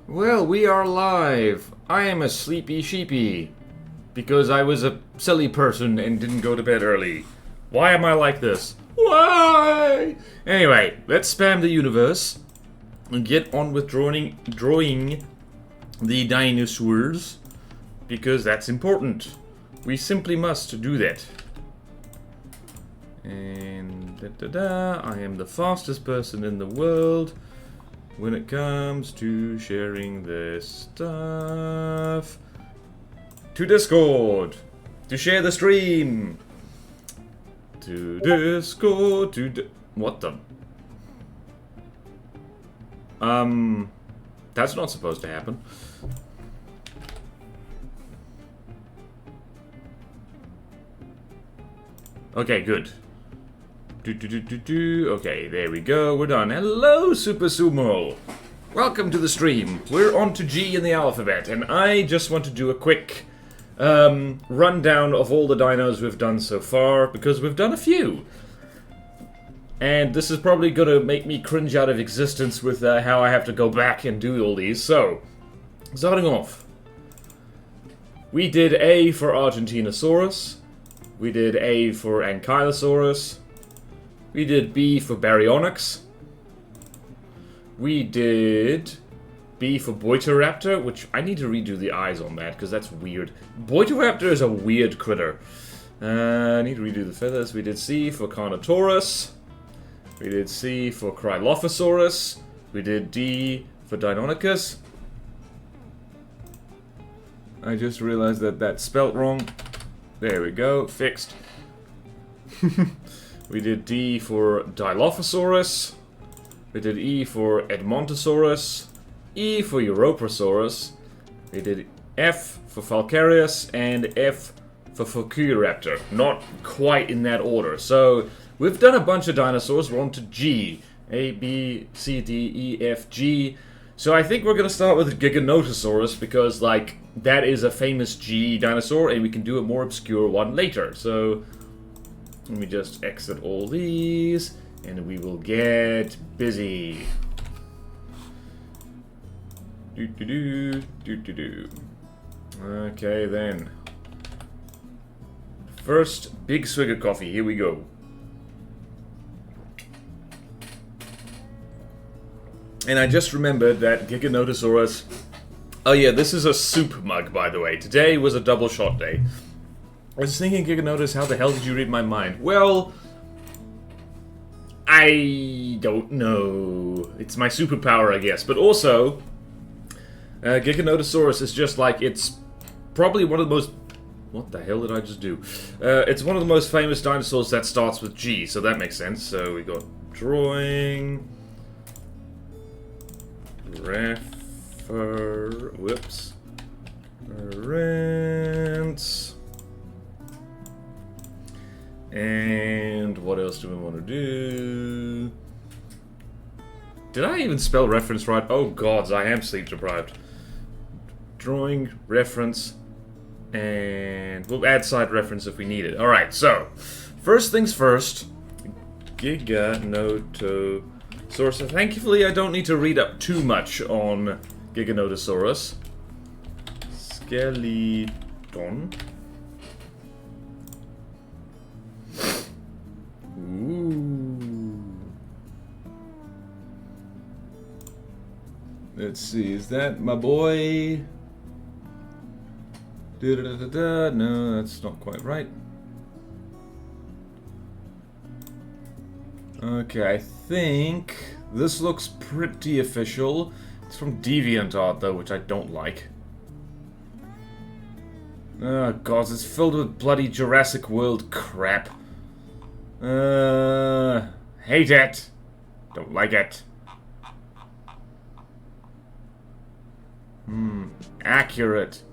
Well, we are live. I am a sleepy sheepy. Because I was a silly person and didn't go to bed early. Why am I like this? Why? Anyway, let's spam the universe and get on with drawing the dinosaurs. Because that's important. We simply must do that. And I am the fastest person in the world when it comes to sharing this stuff. To Discord! To share the stream! To Discord, what the? That's not supposed to happen. Okay, good. Okay, there we go, we're done. Hello, Super Sumo! Welcome to the stream. We're on to G in the alphabet, and I just want to do a quick rundown of all the dinos we've done so far, because we've done a few. And this is probably gonna make me cringe out of existence with how I have to go back and do all these. So, starting off. We did A for Argentinosaurus. We did A for Ankylosaurus. We did B for Baryonyx. We did B for Boitoraptor, which I need to redo the eyes on that, because that's weird. Boitoraptor is a weird critter. I need to redo the feathers. We did C for Carnotaurus. We did C for Cryolophosaurus. We did D for Deinonychus. I just realized that that's spelt wrong. There we go, fixed. We did D for Dilophosaurus. We did E for Edmontosaurus. E for Europasaurus. We did F for Falcarius and F for Fulceraptor. Not quite in that order. So we've done a bunch of dinosaurs. We're on to G. A, B, C, D, E, F, G. So I think we're going to start with Giganotosaurus because, like, that is a famous G dinosaur and we can do a more obscure one later. So let me just exit all these and we will get busy. Okay then. First, big swig of coffee. Here we go. And I just remembered that Giganotosaurus... Oh yeah, this is a soup mug, by the way. Today was a double shot day. I was thinking, Giganotus, how the hell did you read my mind? Well... I don't know. It's my superpower, I guess. But also... Giganotosaurus is just like, it's probably one of the most... What the hell did I just do? It's one of the most famous dinosaurs that starts with G, so that makes sense. So we got drawing... Whoops. Reference. And what else do we want to do? Did I even spell reference right? Oh gods, I am sleep deprived. Drawing, reference, and we'll add side reference if we need it. Alright, so, first things first, Giganotosaurus. Thankfully, I don't need to read up too much on Giganotosaurus. Skeleton. Ooh. Let's see, is that my boy? No, that's not quite right. Okay, I think this looks pretty official. It's from DeviantArt though, which I don't like. Oh god, it's filled with bloody Jurassic World crap. Hate it. Don't like it. Accurate.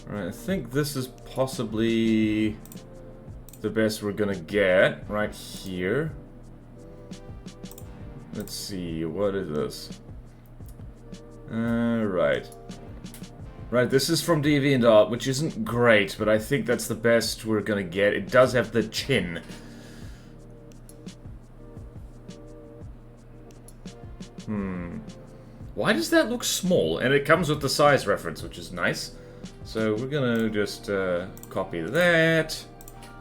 Alright, I think this is possibly the best we're gonna get right here. Let's see, what is this? Right. Right, this is from DeviantArt, which isn't great, but I think that's the best we're gonna get. It does have the chin. Why does that look small? And it comes with the size reference, which is nice. So we're gonna just copy that.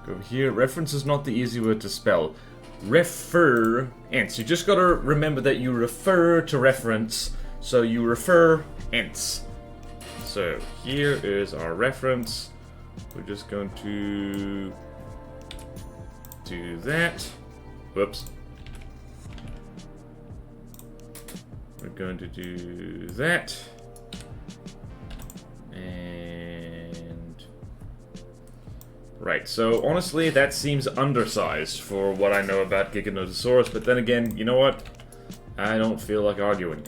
Go over here. Reference is not the easy word to spell. Reference. You just gotta remember that you refer to reference. So you refer ents. So here is our reference. We're just going to do that. Whoops. We're going to do that. And... right, so honestly, that seems undersized for what I know about Giganotosaurus, but then again, you know what? I don't feel like arguing.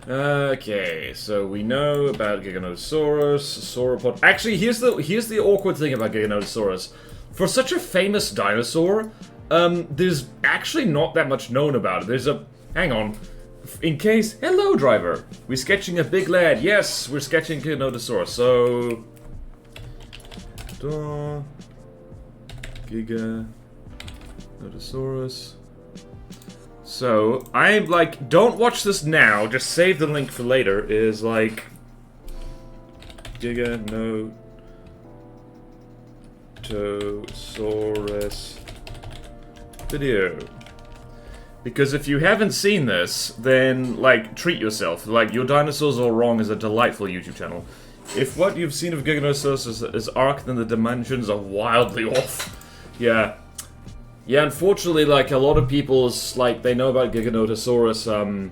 Okay, so we know about Giganotosaurus, sauropod. Actually, here's the awkward thing about Giganotosaurus. For such a famous dinosaur, there's actually not that much known about it. There's a... hang on. In case... hello, driver! We're sketching a big lad. Yes, we're sketching Giganotosaurus. So... Giganotosaurus... so, I'm like, don't watch this now, just save the link for later, is like... Giganotosaurus video. Because if you haven't seen this, then, like, treat yourself. Like, Your Dinosaurs All Wrong is a delightful YouTube channel. If what you've seen of Giganotosaurus is arc, then the dimensions are wildly off. Yeah. Yeah, unfortunately, like, a lot of people's, like, they know about Giganotosaurus,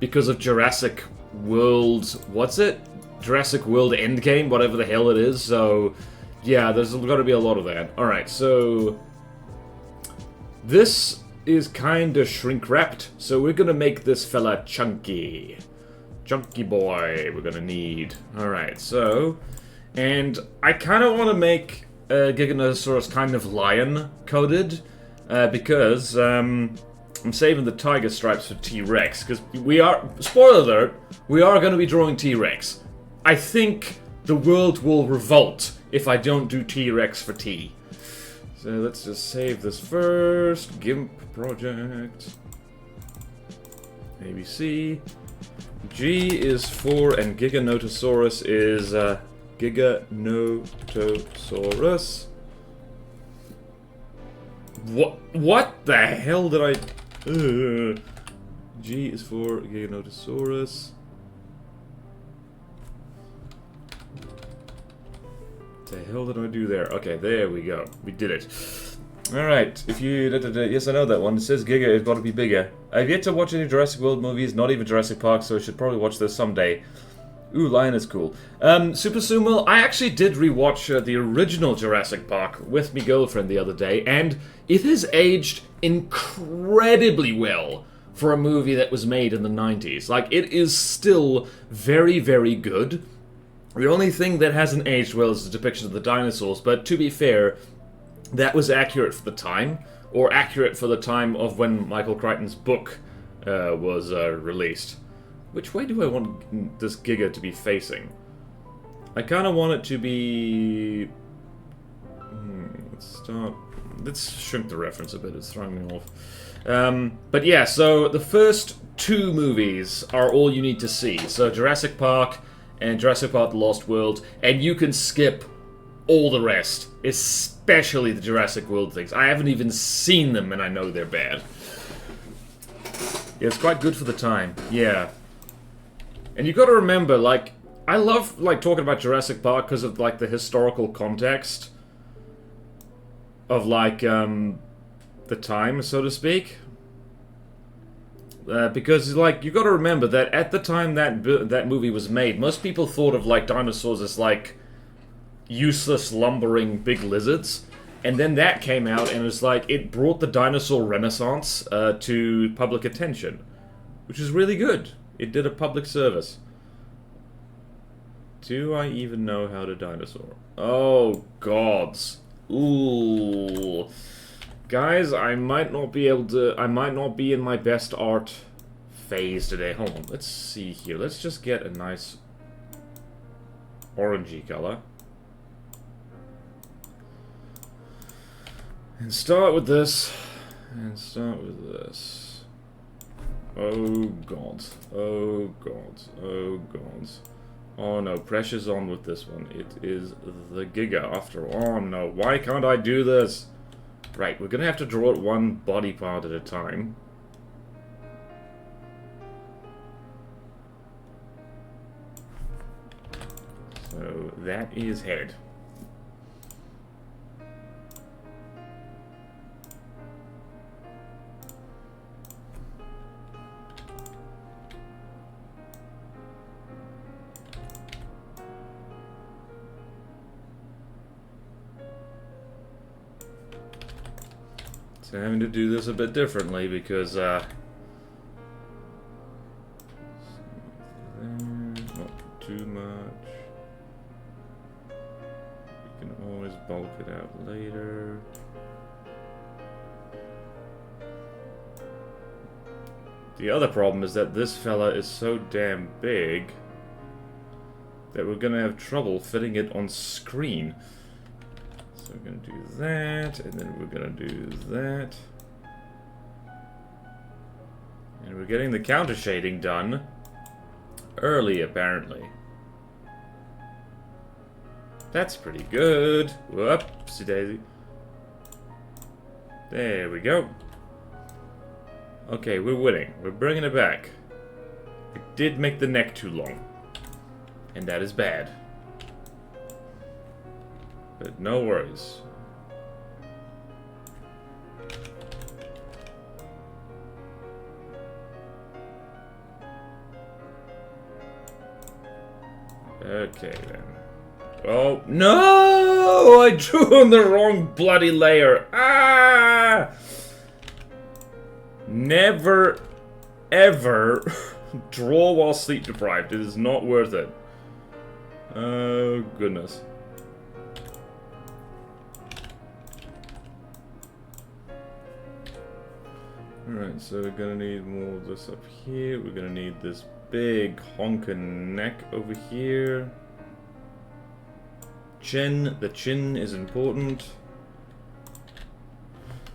because of Jurassic World... what's it? Jurassic World Endgame, whatever the hell it is, so... yeah, there's gotta be a lot of that. Alright, so... this is kinda shrink-wrapped, so we're gonna make this fella chunky. Chunky boy we're gonna need. Alright, so... and I kinda wanna make Giganotosaurus kind of lion-coded. Because, I'm saving the tiger stripes for T-Rex, because we are, spoiler alert, we are going to be drawing T-Rex. I think the world will revolt if I don't do T-Rex for T. So let's just save this first. GIMP project. ABC. G is for, and Giganotosaurus is, Giganotosaurus. What the hell did I... G is for Giganotosaurus. What the hell did I do there? Okay, there we go. We did it. Alright, if you... yes, I know that one. It says Giga, it's gotta be bigger. I've yet to watch any Jurassic World movies, not even Jurassic Park, so I should probably watch this someday. Ooh, lion is cool. Super Sumo, I actually did rewatch the original Jurassic Park with my girlfriend the other day, and it has aged incredibly well for a movie that was made in the 90s. Like, it is still very, very good. The only thing that hasn't aged well is the depiction of the dinosaurs, but to be fair, that was accurate for the time, or accurate for the time of when Michael Crichton's book was released. Which way do I want this Giga to be facing? I kind of want it to be... let's shrink the reference a bit, it's throwing me off. But yeah, so the first two movies are all you need to see. So Jurassic Park and Jurassic Park The Lost World, and you can skip all the rest, especially the Jurassic World things. I haven't even seen them and I know they're bad. Yeah, it's quite good for the time, yeah. And you gotta remember, like, I love, like, talking about Jurassic Park because of, like, the historical context of, like, the time, so to speak. Because, like, you gotta remember that at the time that movie was made, most people thought of, like, dinosaurs as, like, useless, lumbering big lizards. And then that came out, and it was like, it brought the dinosaur renaissance to public attention. Which is really good. It did a public service. Do I even know how to dinosaur? Oh, gods. Ooh. Guys, I might not be able to... I might not be in my best art phase today. Hold on, let's see here. Let's just get a nice... orangey color. And start with this. And start with this. Oh god. Oh god. Oh god. Oh no, pressure's on with this one. It is the Giga after all. Oh no, why can't I do this? Right, we're gonna have to draw it one body part at a time. So that is head. So I'm having to do this a bit differently because not too much. We can always bulk it out later. The other problem is that this fella is so damn big that we're gonna have trouble fitting it on screen. So we're going to do that, and then we're going to do that. And we're getting the counter shading done early, apparently. That's pretty good. Whoopsie daisy. There we go. Okay, we're winning. We're bringing it back. It did make the neck too long. And that is bad. But no worries. Okay then. Oh no! I drew on the wrong bloody layer. Ah! Never, ever draw while sleep deprived. It is not worth it. Oh goodness. Alright, so we're gonna need more of this up here. We're gonna need this big honkin' neck over here. Chin. The chin is important.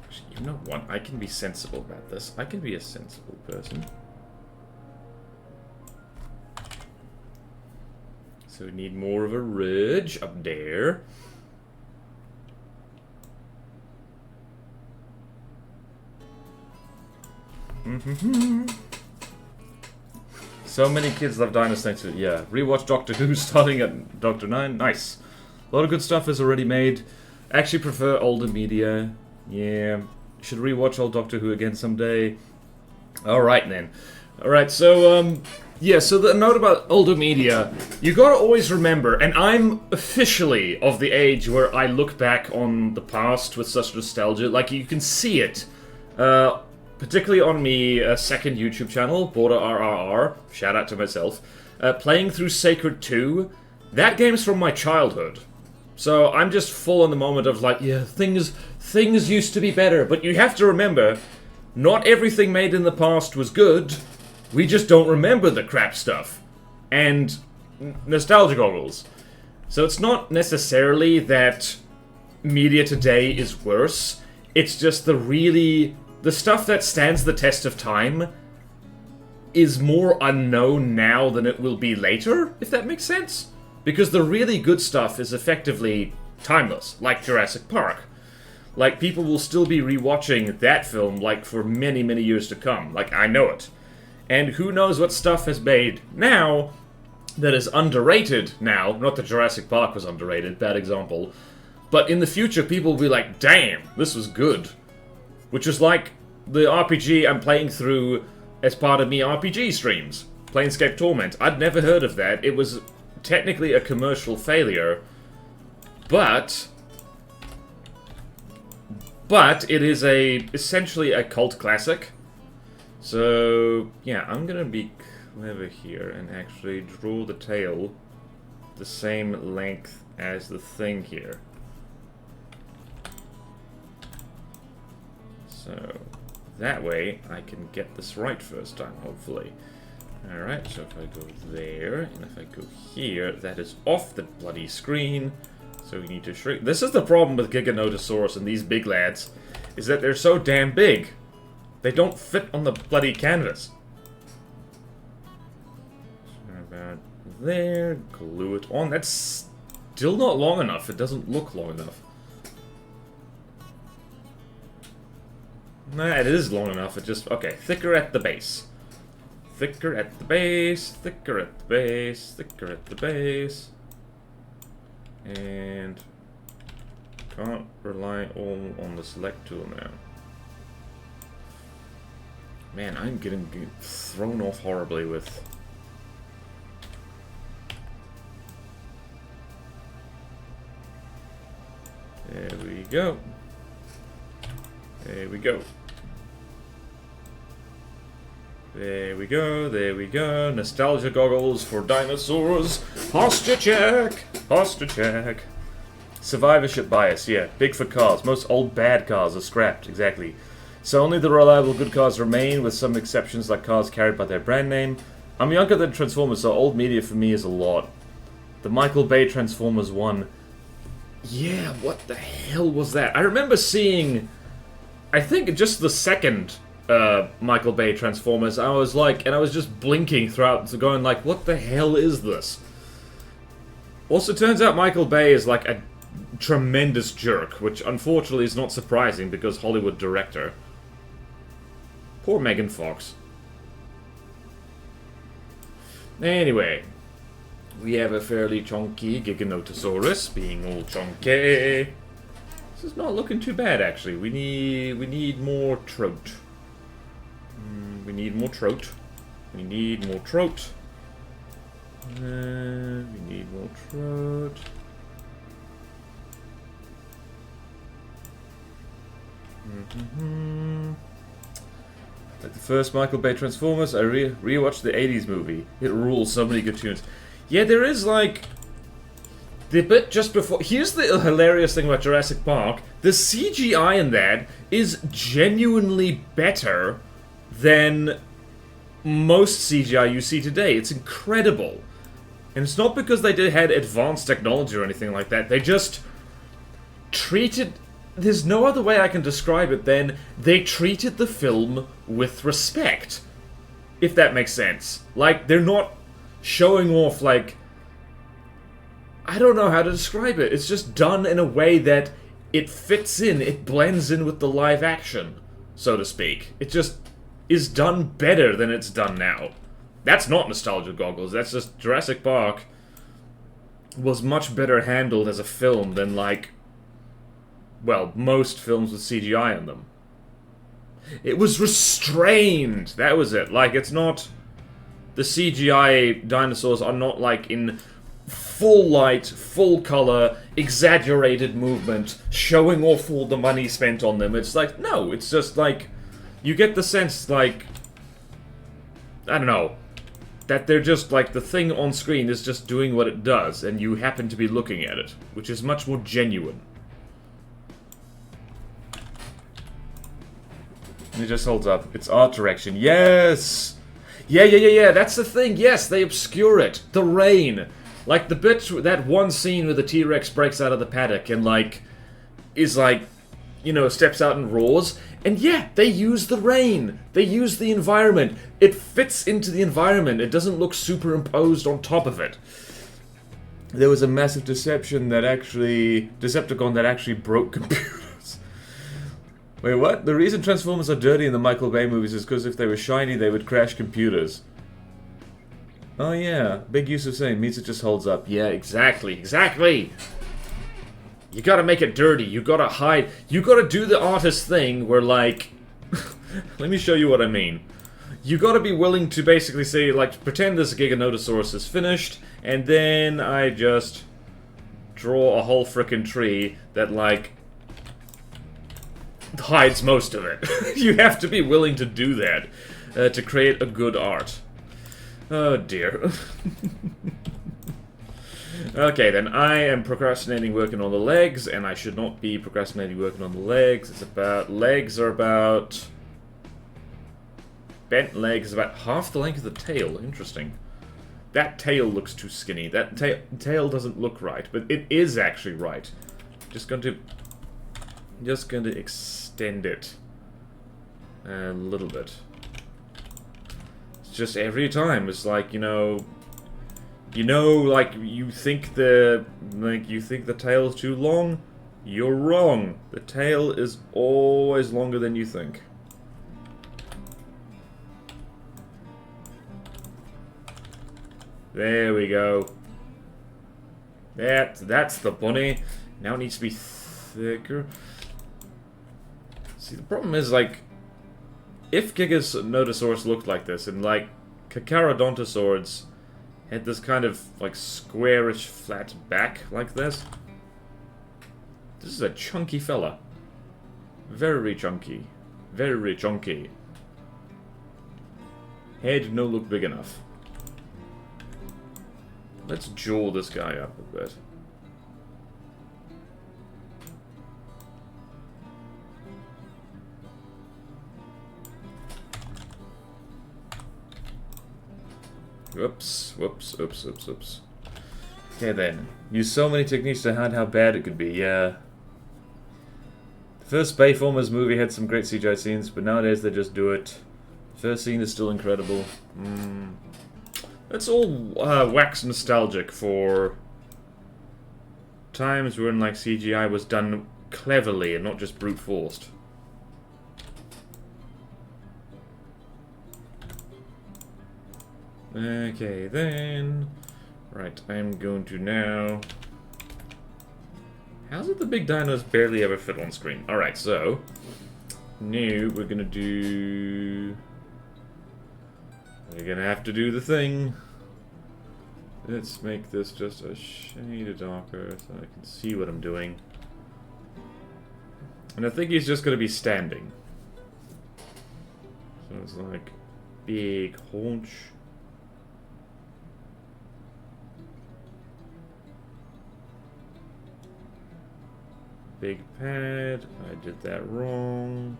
Actually, you know what? I can be sensible about this. I can be a sensible person. So we need more of a ridge up there. So many kids love Dinosaur. Yeah, rewatch Doctor Who starting at Doctor 9. Nice. A lot of good stuff is already made. Actually prefer older media. Yeah, should rewatch old Doctor Who again someday. Alright then. Alright, so, yeah, so the note about older media, you gotta always remember, and I'm officially of the age where I look back on the past with such nostalgia, like you can see it. Particularly on me second YouTube channel, Bodan RRR, shout out to myself, playing through Sacred 2. That game's from my childhood. So I'm just full in the moment of like, yeah, things used to be better. But you have to remember, not everything made in the past was good. We just don't remember the crap stuff. And nostalgia goggles. So it's not necessarily that media today is worse. It's just the stuff that stands the test of time is more unknown now than it will be later, if that makes sense. Because the really good stuff is effectively timeless, like Jurassic Park. Like, people will still be rewatching that film, like, for many, many years to come. Like, I know it. And who knows what stuff has made now that is underrated now. Not that Jurassic Park was underrated, bad example. But in the future, people will be like, damn, this was good. Which is like the RPG I'm playing through as part of me RPG streams. Planescape Torment. I'd never heard of that. It was technically a commercial failure. But it is essentially a cult classic. So, yeah, I'm gonna be clever here and actually draw the tail the same length as the thing here. So, that way I can get this right first time, hopefully. Alright, so if I go there, and if I go here, that is off the bloody screen. So we need to shrink. This is the problem with Giganotosaurus and these big lads, is that they're so damn big. They don't fit on the bloody canvas. So about there, glue it on. That's still not long enough. It doesn't look long enough. Nah, it is long enough. It just... Okay, thicker at the base. Thicker at the base, thicker at the base, thicker at the base. And... Can't rely all on the select tool now. Man, I'm getting thrown off horribly with... There we go. There we go. There we go, there we go. Nostalgia goggles for dinosaurs. Posture check! Posture check. Survivorship bias, yeah. Big for cars. Most old bad cars are scrapped, exactly. So only the reliable good cars remain, with some exceptions like cars carried by their brand name. I'm younger than Transformers, so old media for me is a lot. The Michael Bay Transformers one. Yeah, what the hell was that? I remember seeing... I think just the second Michael Bay Transformers, I was like, and I was just blinking throughout, going like, what the hell is this? Also, turns out Michael Bay is like a tremendous jerk, which unfortunately is not surprising because Hollywood director. Poor Megan Fox. Anyway, we have a fairly chunky Giganotosaurus, being all chunky. This is not looking too bad, actually. We need more trout. We need more trout. We need more trout. We need more trout. Like the first Michael Bay Transformers, I rewatched the 80s movie. It rules, so many good tunes. Yeah, there is like... The bit just before... Here's the hilarious thing about Jurassic Park. The CGI in that is genuinely better than most CGI you see today. It's incredible. And it's not because they had advanced technology or anything like that. They just treated... There's no other way I can describe it than they treated the film with respect. If that makes sense. Like, they're not showing off, like... I don't know how to describe it. It's just done in a way that it fits in. It blends in with the live action, so to speak. It just is done better than it's done now. That's not nostalgia goggles. That's just Jurassic Park was much better handled as a film than, like, well, most films with CGI in them. It was restrained. That was it. Like, it's not... The CGI dinosaurs are not, like, in... full light, full color, exaggerated movement, showing off all the money spent on them. It's like, no, it's just like, you get the sense, like, I don't know, that they're just, like, the thing on screen is just doing what it does, and you happen to be looking at it, which is much more genuine. It just holds up. It's art direction. Yes! Yeah, that's the thing. Yes, they obscure it. The rain. Like, the bit, that one scene where the T-Rex breaks out of the paddock and, like, is, like, you know, steps out and roars. And yeah, they use the rain. They use the environment. It fits into the environment. It doesn't look superimposed on top of it. There was a massive Decepticon that actually broke computers. Wait, what? The reason Transformers are dirty in the Michael Bay movies is because if they were shiny, they would crash computers. Oh yeah, big use of saying means it just holds up. Yeah, exactly. You gotta make it dirty, you gotta hide, you gotta do the artist thing where, like... Let me show you what I mean. You gotta be willing to basically say, like, pretend this Giganotosaurus is finished, and then I just draw a whole frickin' tree that, like, hides most of it. You have to be willing to do that to create a good art. Oh dear. Okay, then I am procrastinating working on the legs, and I should not be procrastinating working on the legs. It's about... Legs are about... bent leg is about half the length of the tail. Interesting. That tail looks too skinny. That tail doesn't look right, but it is actually right. Just going to extend it a little bit. It's just every time. It's like, you know, like you think the tail is too long. You're wrong. The tail is always longer than you think. There we go. That's the bunny. Now it needs to be thicker. See, the problem is, like, if Giganotosaurus looked like this, and, like, Giganotosaurus had this kind of, like, squarish flat back like this. This is a chunky fella. Very chunky. Very chunky. Head no look big enough. Let's jaw this guy up a bit. Whoops, whoops, oops, oops, oops. Okay then. Use so many techniques to hide how bad it could be, yeah. The first Bayformers movie had some great CGI scenes, but nowadays they just do it. The first scene is still incredible. It's all wax nostalgic for times when, like, CGI was done cleverly and not just brute forced. Okay, then. Right, I'm going to now. How's it the big dinos barely ever fit on screen? Alright, so. Now we're gonna do. We're gonna have to do the thing. Let's make this just a shade darker so I can see what I'm doing. And I think he's just gonna be standing. So it's like big haunch. Big pad. I did that wrong.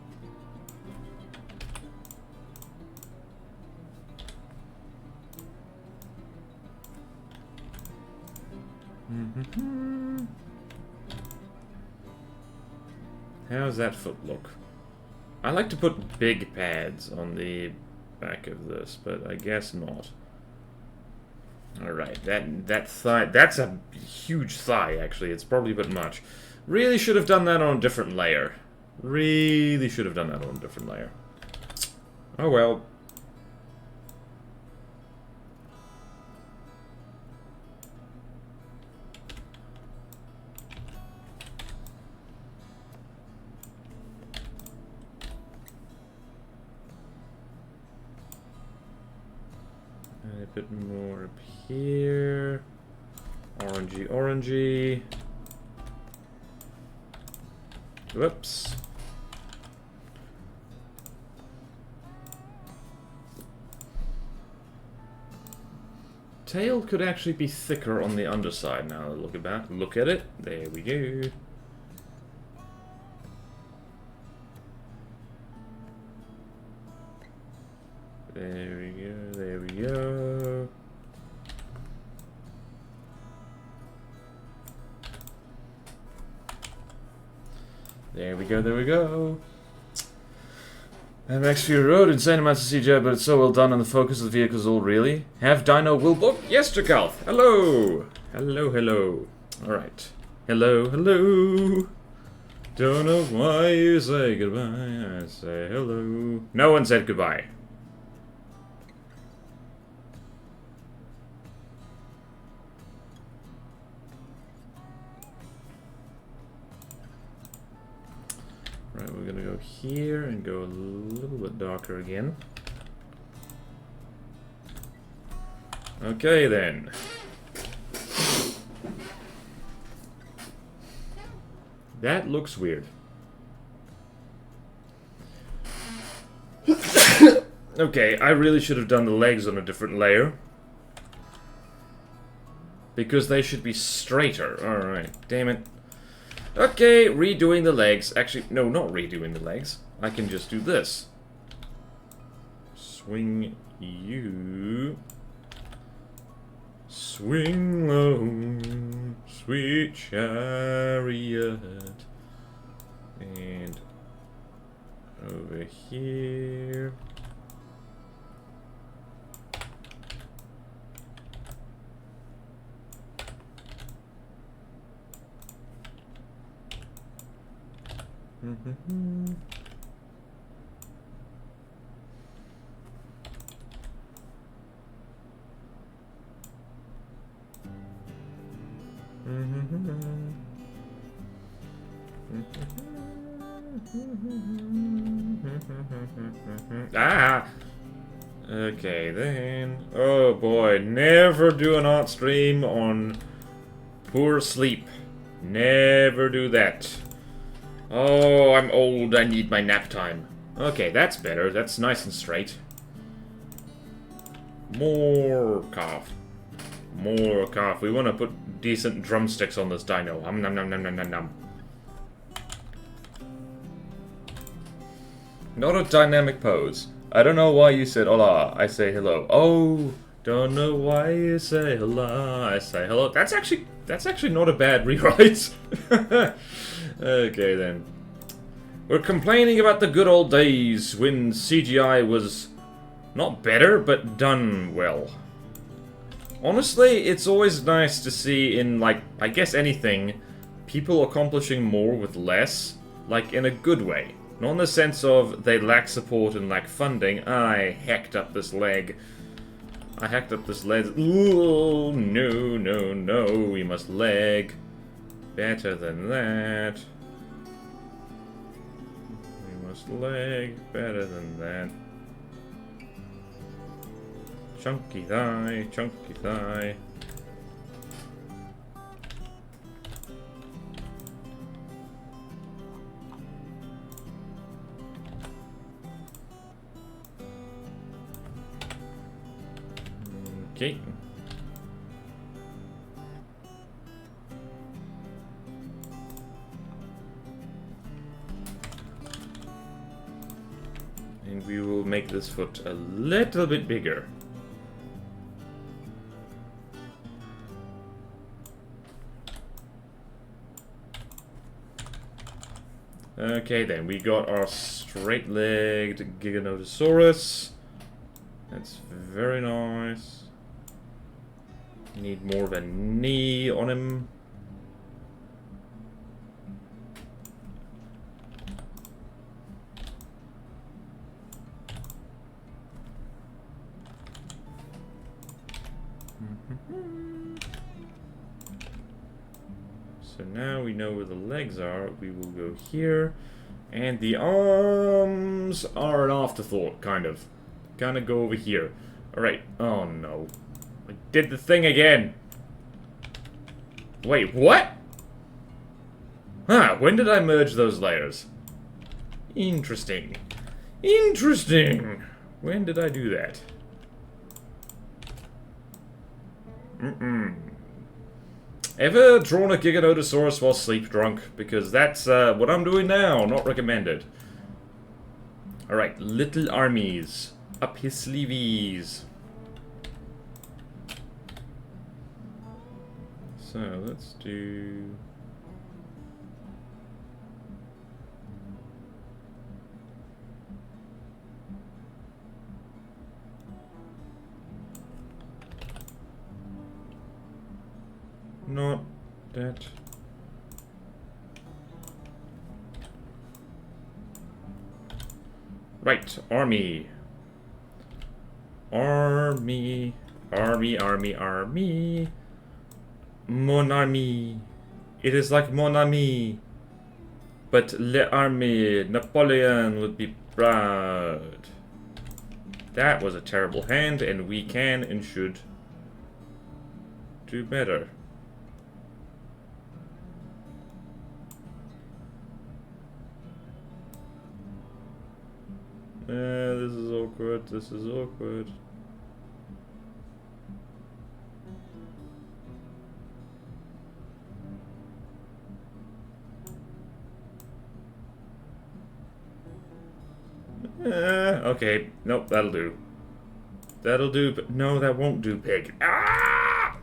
How's that foot look? I like to put big pads on the back of this, but I guess not. Alright, that thigh, that's a huge thigh, actually. It's probably a bit much. Really should have done that on a different layer. Really should have done that on a different layer. Oh well. A bit more up here. Orangey, orangey. Whoops. Tail could actually be thicker on the underside now that I look at it. There we go. There we go, there we go. There we go, there we go. Max Fury Road, insane amounts of CGI, but it's so well done and the focus of the vehicle is all really. Have Dino will book? Yes, Jakalth. Hello. Hello, hello. Alright. Hello, hello. Don't know why you say goodbye. I say hello. No one said goodbye. Right, we're gonna go here and go a little bit darker again. Okay then. That looks weird. Okay, I really should have done the legs on a different layer. Because they should be straighter. Alright, damn it. Okay, redoing the legs. Actually, no, not redoing the legs. I can just do this. swing you. Swing low, sweet chariot. And over here. Ah! Okay, then. Oh boy, never do an art stream on poor sleep. Never do that. Oh, I'm old, I need my nap time. Okay, that's better. That's nice and straight. More calf. More calf. We want to put decent drumsticks on this dino. Nom nom nom nom nom nom. Not a dynamic pose. I don't know why you said hola. I say hello. Oh, don't know why you say hola. I say hello. That's actually not a bad rewrite. Okay then. We're complaining about the good old days when CGI was not better, but done well. Honestly, it's always nice to see in, like, I guess anything, people accomplishing more with less, like, in a good way. Not in the sense of they lack support and lack funding. I hacked up this leg. I hacked up this leg. Ooh, no, no, no. We must leg better than that. We must leg better than that. Chunky thigh, chunky thigh. Okay. And we will make this foot a little bit bigger. Okay then, we got our straight-legged Giganotosaurus. That's very nice. Need more of a knee on him. So now we know where the legs are. We will go here. And the arms are an afterthought, kind of. Kind of go over here. Alright. Oh no. I did the thing again. Wait, what? Huh, when did I merge those layers? Interesting. Interesting. When did I do that? Ever drawn a Giganotosaurus while sleep drunk? Because that's what I'm doing now, not recommended. Alright, little armies. Up his sleeves. So, let's do... Not that. Right, army. Army. Army, army, army. Mon ami. It is like mon ami. But l'armée, Napoleon would be proud. That was a terrible hand, and we can and should do better. This is awkward, this is awkward. Okay, nope, that'll do. That'll do, but no, that won't do, pig. Ah!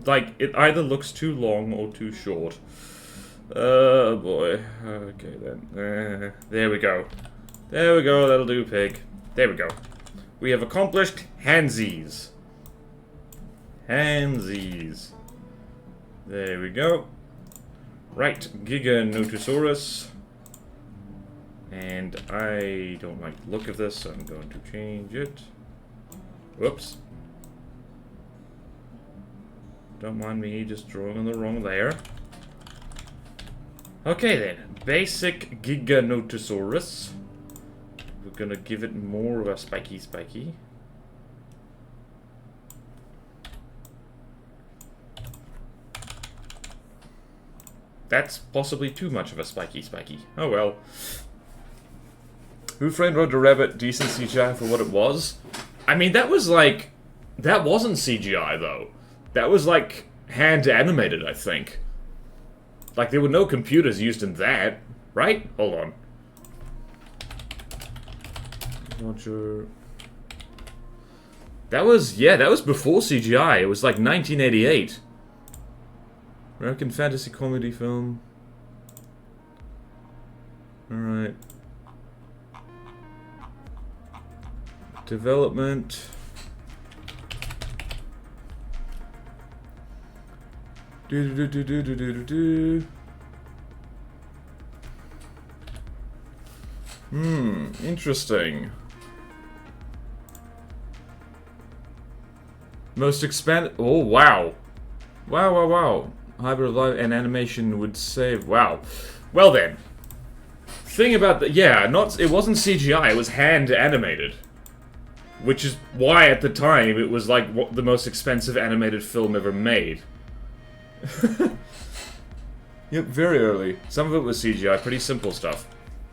Like, it either looks too long or too short. Oh, boy. Okay, then. There we go. There we go, that'll do, pig. There we go. We have accomplished handsies. Handsies. There we go. Right, Giganotosaurus. And I don't like the look of this, so I'm going to change it. Whoops. Don't mind me just drawing on the wrong layer. Okay then, basic Giganotosaurus. We're gonna give it more of a spiky. That's possibly too much of a spiky. Oh well. Who Framed Roger Rabbit, decent CGI for what it was. I mean, that was like... That wasn't CGI, though. That was, like, hand animated, I think. Like, there were no computers used in that, right? Hold on. Roger... That was, yeah, that was before CGI. It was like 1988. American fantasy comedy film. Alright. Development. Interesting. Most expanded. Oh, wow. Wow. Hybrid live and animation would save. Wow. Well then. Thing about the. Yeah, it wasn't CGI, it was hand animated. Which is why at the time it was like the most expensive animated film ever made. Yep, very early. Some of it was CGI, pretty simple stuff.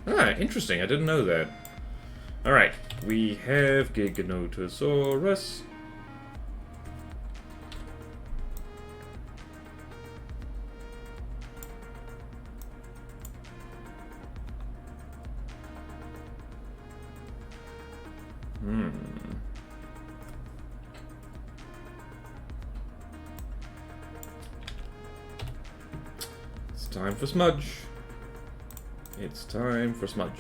Ah, interesting, I didn't know that. Alright, we have Giganotosaurus. It's time for smudge. It's time for smudge.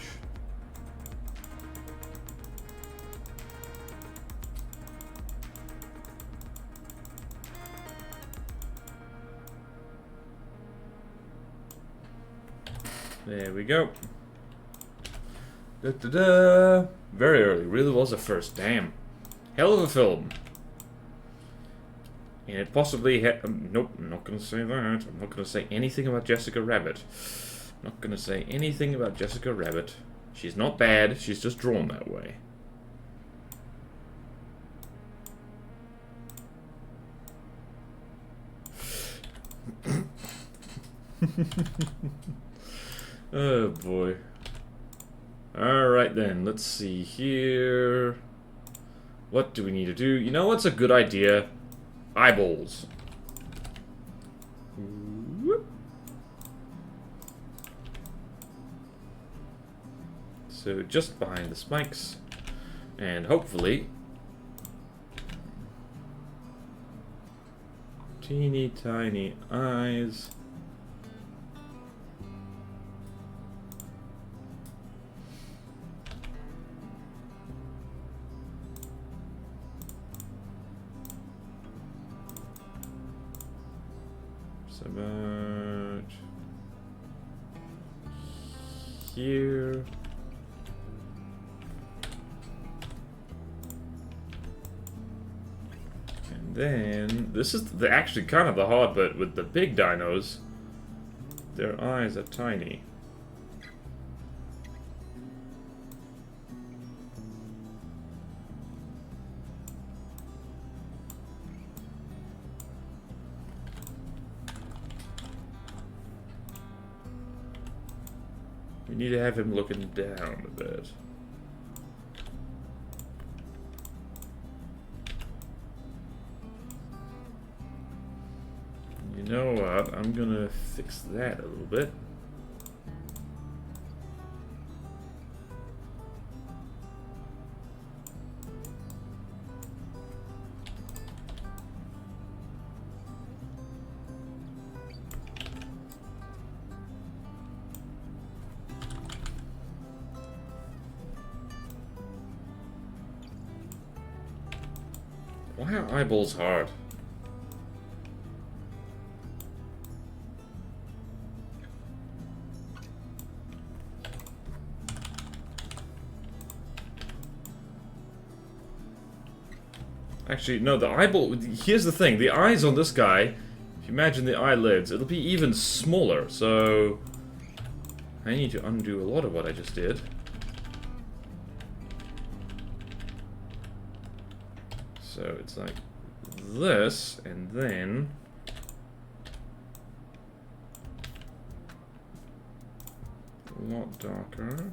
There we go. Da-da-da. Very early. Really was a first. Damn. Hell of a film. And it possibly had... nope, I'm not going to say that. I'm not going to say anything about Jessica Rabbit. Not going to say anything about Jessica Rabbit. She's not bad. She's just drawn that way. Oh, boy. Alright then, let's see here. What do we need to do? You know what's a good idea? Eyeballs. Whoop. So just behind the spikes. And hopefully... teeny tiny eyes. About here. And then this is actually kind of the hard bit with the big dinos. Their eyes are tiny. We need to have him looking down a bit. You know what? I'm gonna fix that a little bit. Why are eyeballs hard? Actually, no, the eyeball... Here's the thing. The eyes on this guy, if you imagine the eyelids, it'll be even smaller. So... I need to undo a lot of what I just did. So it's like this, and then... a lot darker.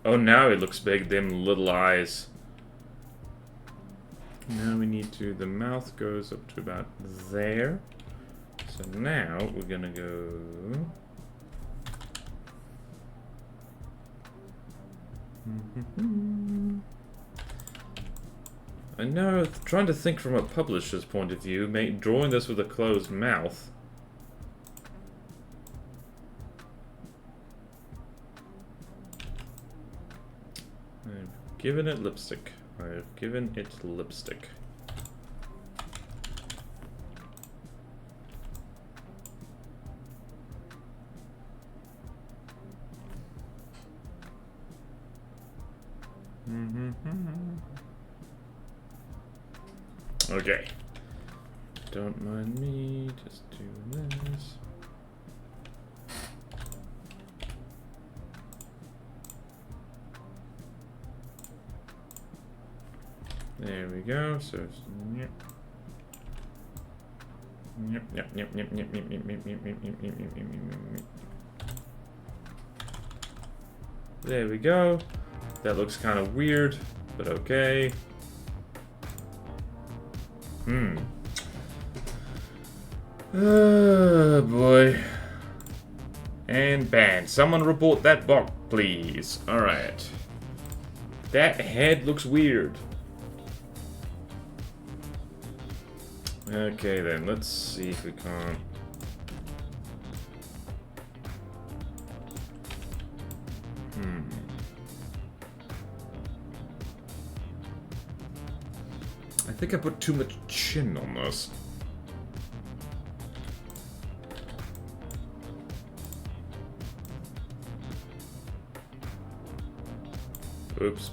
Oh, now it looks big, them little eyes. Now we need to... The mouth goes up to about there. So now we're gonna go... I know, trying to think from a publisher's point of view, drawing this with a closed mouth. I've given it lipstick. I've given it lipstick. Okay. Don't mind me, just doing this. There we go. So yep. There we go. That looks kind of weird, but okay. Oh boy. And banned. Someone report that bug, please. Alright. That head looks weird. Okay then, let's see if we can't... I think I put too much chin on this. Oops.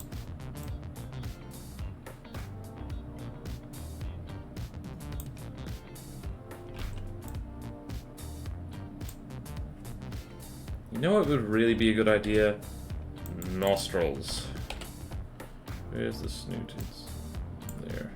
You know what would really be a good idea? Nostrils. Where's the snoot? It's there.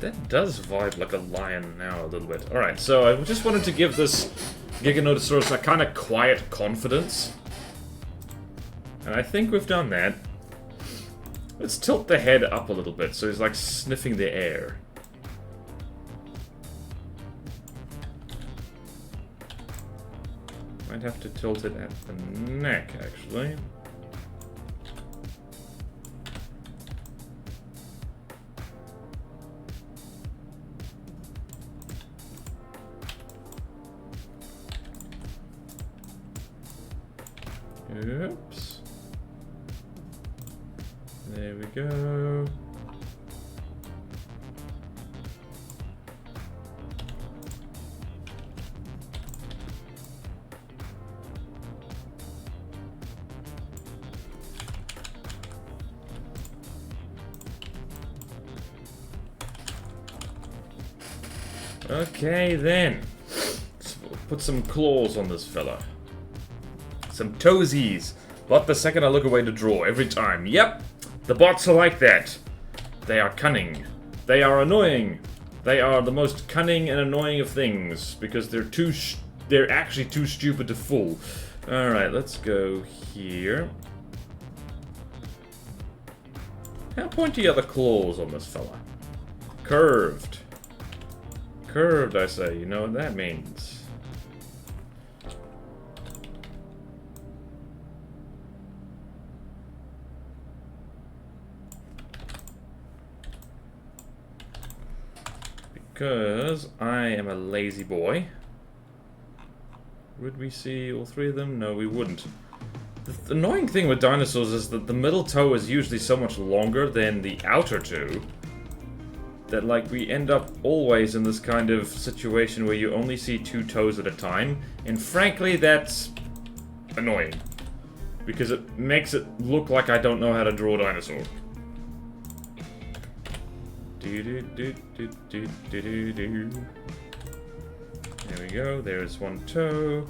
That does vibe like a lion now a little bit. Alright, so I just wanted to give this Giganotosaurus a kind of quiet confidence. And I think we've done that. Let's tilt the head up a little bit so he's like sniffing the air. Might have to tilt it at the neck, actually. Oops. There we go. Okay, then. Let's put some claws on this fella. Some toesies. But the second I look away to draw, every time. Yep, the bots are like that. They are cunning. They are annoying. They are the most cunning and annoying of things. Because they're actually too stupid to fool. Alright, let's go here. How pointy are the claws on this fella? Curved. Curved, I say. You know what that means. Because I am a lazy boy. Would we see all three of them? No, we wouldn't. The annoying thing with dinosaurs is that the middle toe is usually so much longer than the outer two that, like, we end up always in this kind of situation where you only see two toes at a time, and frankly, that's annoying. Because it makes it look like I don't know how to draw a dinosaur. There we go, there's one toe.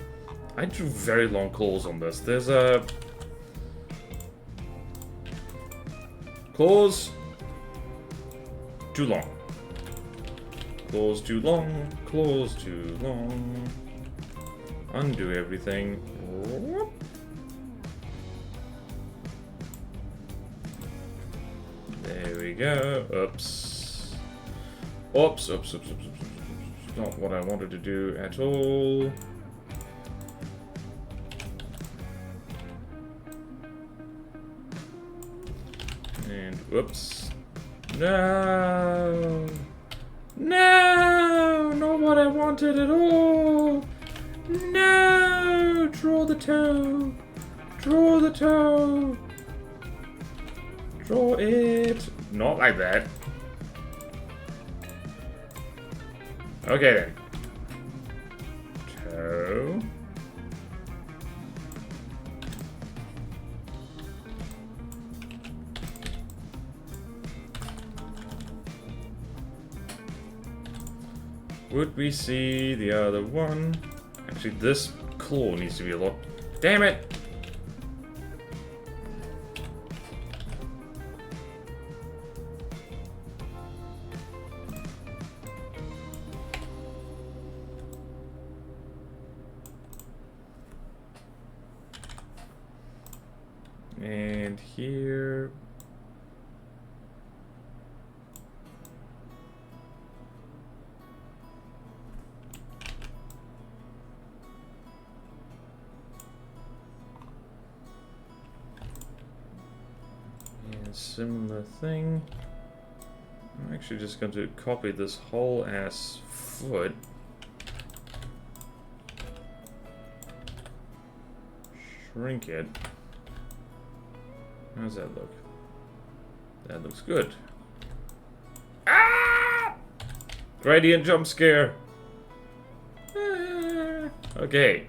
I drew very long claws on this. There's a... Claws... Too long. Claws too long. Claws too long. Undo everything. There we go. Oops. Oops, oops, oops, oops, oops. Not what I wanted to do at all. And whoops. No! No! Not what I wanted at all! No! Draw the toe! Draw the toe! Draw it! Not like that. Okay then. Toe. Would we see the other one? Actually, this claw needs to be a lot... Damn it! And here... Similar thing. I'm actually just going to copy this whole ass foot. Shrink it. How does that look? That looks good. Ah! Gradient jump scare. Ah! Okay.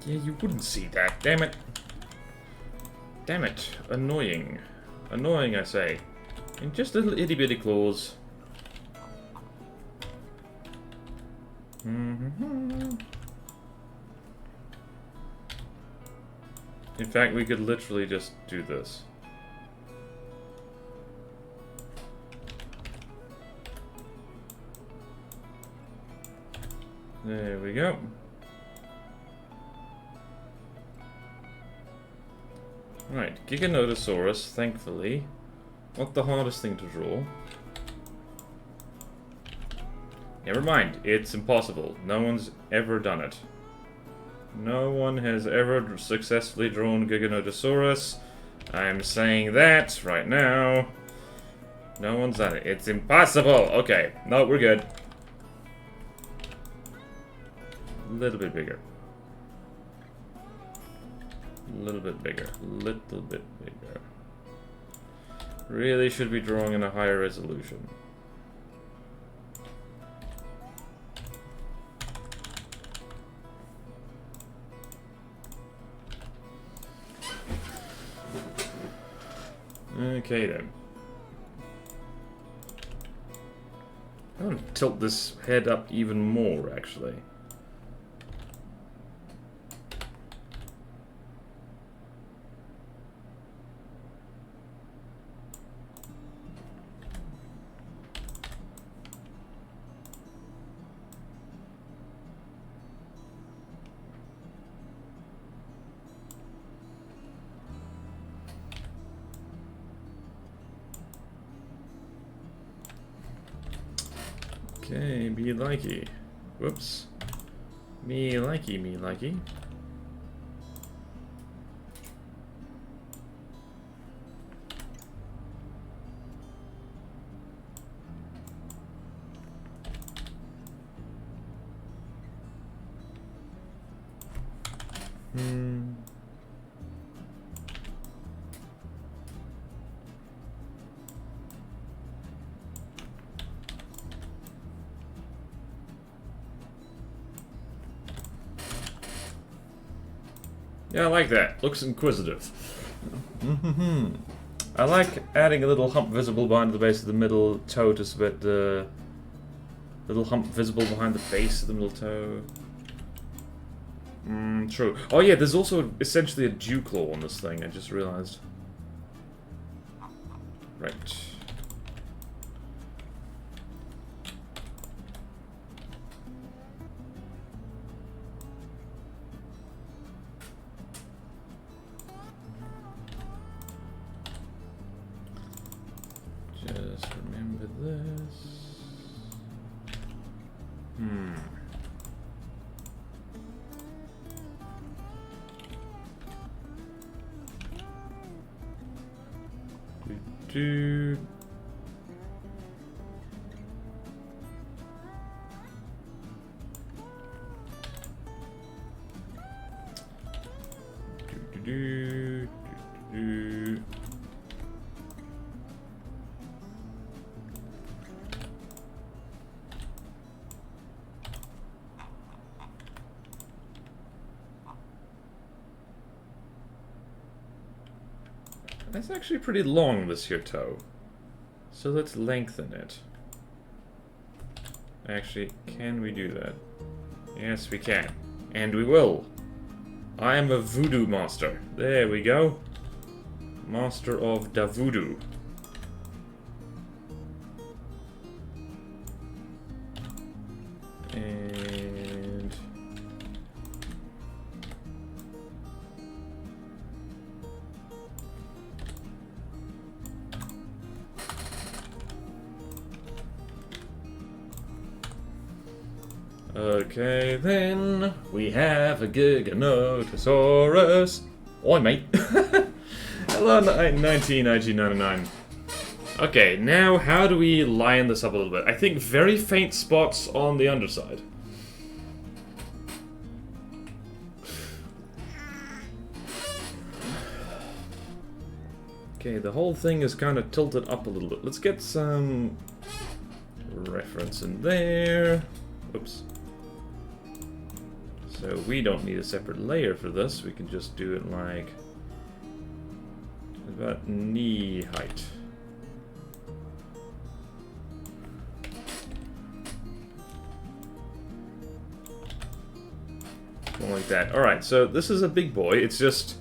Yeah, you wouldn't see that, damn it. Damn it. Annoying. Annoying, I say. And just little itty-bitty claws. In fact, we could literally just do this. There we go. Right, Giganotosaurus, thankfully. Not the hardest thing to draw. Never mind, it's impossible. No one's ever done it. No one has ever successfully drawn Giganotosaurus. I'm saying that right now. No one's done it. It's impossible! Okay, no, we're good. A little bit bigger. little bit bigger. Little bit bigger. Really should be drawing in a higher resolution. Okay then. I'm gonna tilt this head up even more, actually. Okay, me likey. Whoops. Me likey, me likey. Yeah, I like that. Looks inquisitive. I like adding a little hump visible behind the base of the middle toe to spread the little hump visible behind the base of the middle toe. True. Oh yeah, there's also essentially a dew claw on this thing, I just realized. Right. Just remember this. Do. That's actually pretty long, this here toe. So let's lengthen it. Actually, can we do that? Yes, we can. And we will. I am a voodoo master. There we go. Master of da voodoo. And... okay, then we have a Giganotosaurus. Oi, mate. Hello, 1999. Okay, now how do we line this up a little bit? I think very faint spots on the underside. Okay, the whole thing is kind of tilted up a little bit. Let's get some reference in there. Oops. So we don't need a separate layer for this. We can just do it like about knee height. Something like that. Alright, so this is a big boy. It's just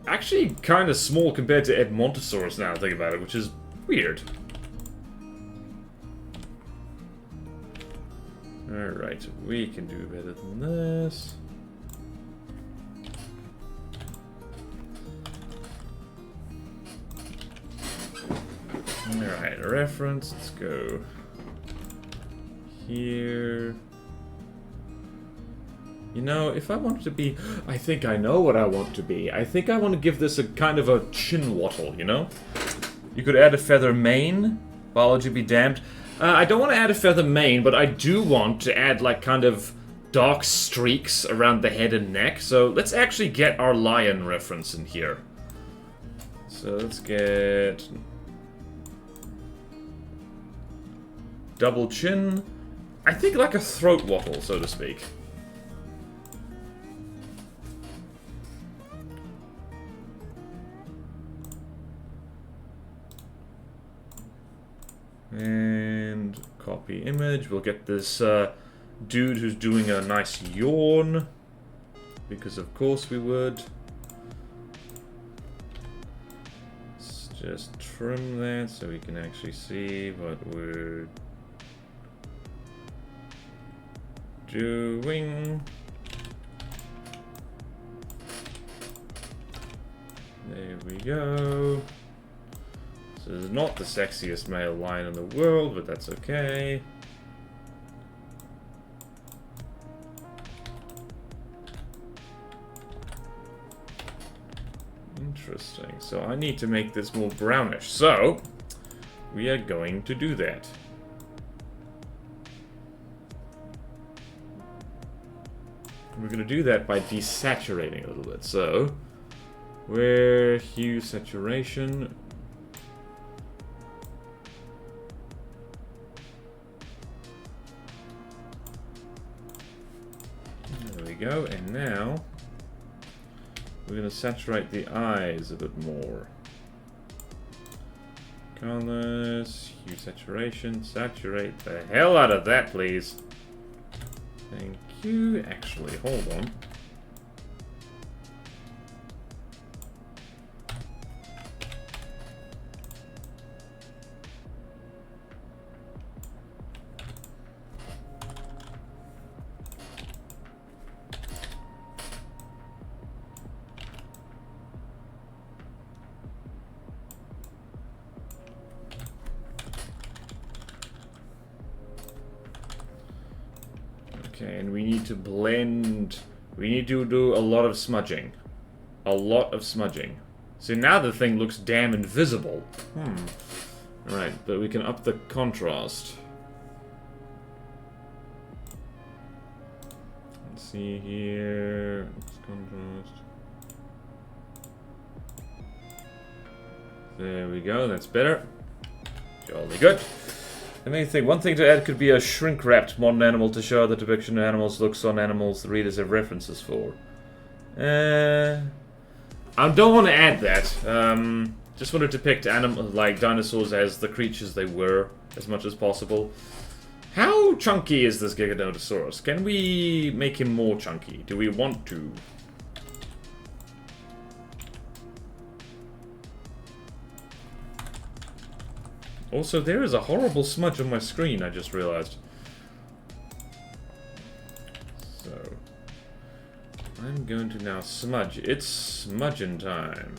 actually kind of small compared to Edmontosaurus now, think about it, which is weird. Alright, we can do better than this. Alright, a reference, let's go here. You know, if I wanted to be... I think I know what I want to be. I think I want to give this a kind of a chin wattle, you know? You could add a feather mane. Biology be damned. I don't want to add a feather mane, but I do want to add, like, kind of dark streaks around the head and neck. So let's actually get our lion reference in here. So let's get double chin. I think like a throat wattle, so to speak. And copy image. We'll get this dude who's doing a nice yawn. Because of course we would. Let's just trim that so we can actually see what we're doing. There we go. So this is not the sexiest male lion in the world, but that's okay. Interesting. So I need to make this more brownish. So we are going to do that. We're going to do that by desaturating a little bit. So where hue saturation. There we go. And now we're going to saturate the eyes a bit more. Colors, hue saturation, saturate the hell out of that, please. Thank you. Actually, hold on. Okay, and we need to blend. We need to do a lot of smudging. A lot of smudging. So now the thing looks damn invisible. Right, but we can up the contrast. Let's see here. Contrast. There we go, that's better. Jolly good. The main thing, one thing to add could be a shrink-wrapped modern animal to show the depiction of animals looks on animals the readers have references for. I don't want to add that. Just want to depict like dinosaurs as the creatures they were as much as possible. How chunky is this Giganotosaurus? Can we make him more chunky? Do we want to? Also, there is a horrible smudge on my screen, I just realized. So, I'm going to now smudge. It's smudging time.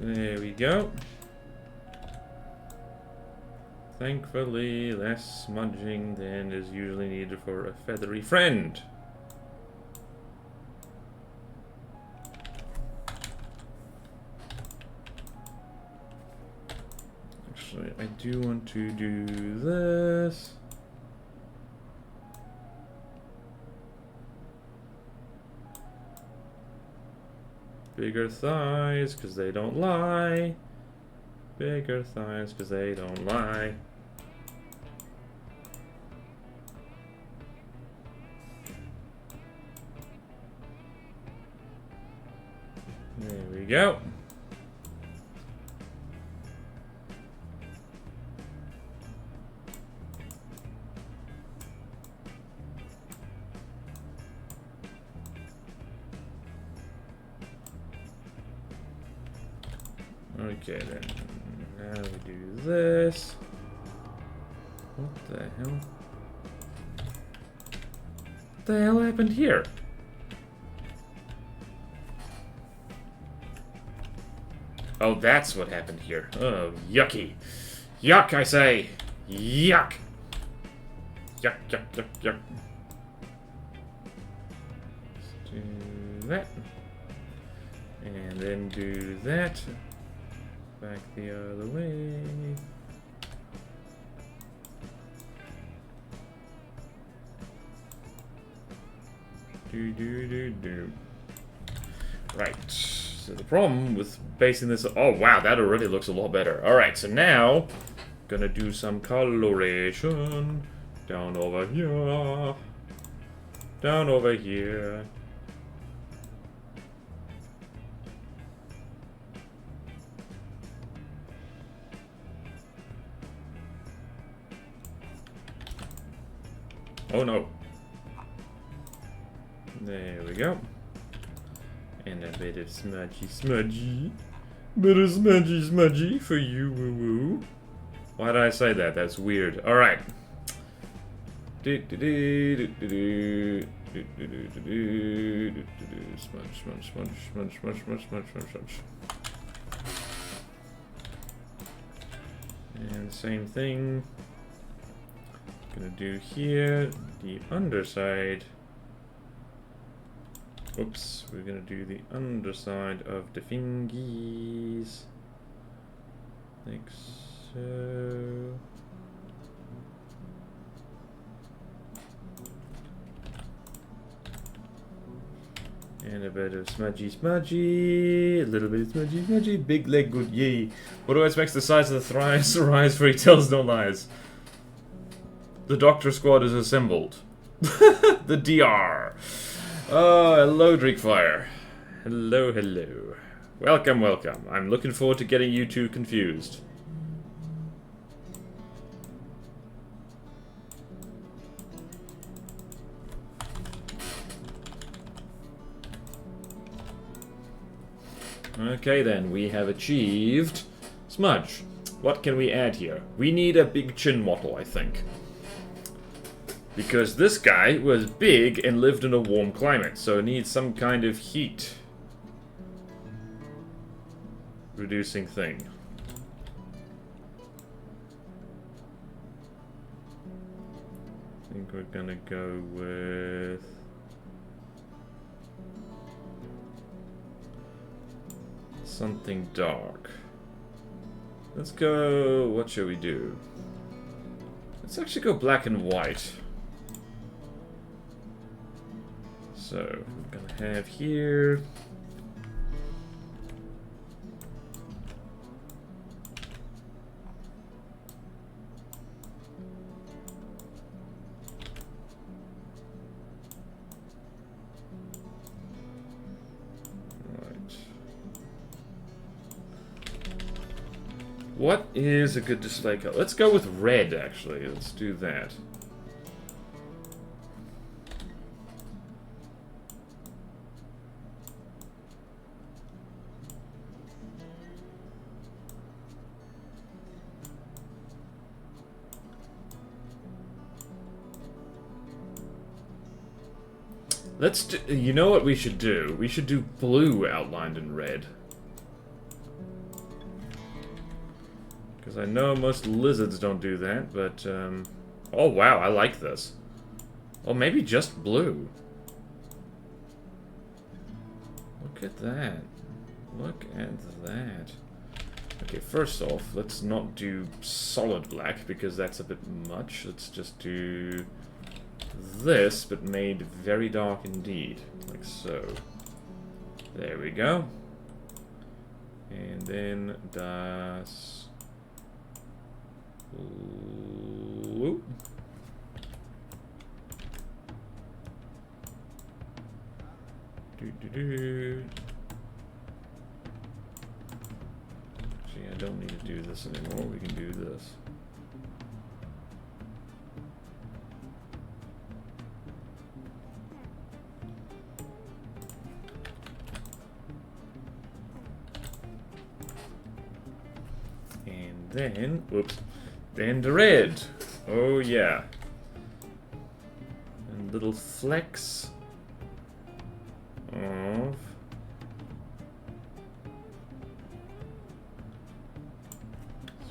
There we go. Thankfully, less smudging than is usually needed for a feathery friend. Actually, I do want to do this. Bigger thighs, because they don't lie. Bigger thighs, because they don't lie. There we go. Okay then, now we do this. What the hell? What the hell happened here? Oh, that's what happened here. Oh, yucky. Yuck, I say! Yuck! Yuck, yuck, yuck, yuck. Let's do that. And then do that. Back the other way. Do. Right. So the problem with basing this... Oh, wow, that already looks a lot better. Alright, so now... Gonna do some coloration. Down over here. Down over here. Oh no. There we go. And a bit of smudgy. Bit of smudgy for you, woo-woo. Why did I say that? That's weird. Alright. Smudge. And same thing. Gonna do here, the underside. Oops, we're gonna do the underside of the fingies. Like so. And a bit of smudgy, a little bit of smudgy, big leg, good yay. What always makes the size of the thighs rise for he tells no lies. The Doctor Squad is assembled. The DR. Oh, hello, Drinkfire. Hello. Welcome. I'm looking forward to getting you two confused. Okay then, we have achieved smudge. What can we add here? We need a big chin model, I think. Because this guy was big and lived in a warm climate, so it needs some kind of heat reducing thing. I think we're gonna go with something dark. Let's go... what shall we do? Let's actually go black and white. So, we're gonna have here... What is a good display color? Let's go with red, actually. Let's do that. Let's do... You know what we should do? We should do blue outlined in red. Because I know most lizards don't do that, but, oh, wow, I like this. Oh, maybe just blue. Look at that. Look at that. Okay, first off, let's not do solid black, because that's a bit much. Let's just do this, but made very dark indeed. Like so. There we go. And then das... Whoop. Actually, I don't need to do this anymore. We can do this. And then, whoops. Then the red. Oh yeah. And little flecks of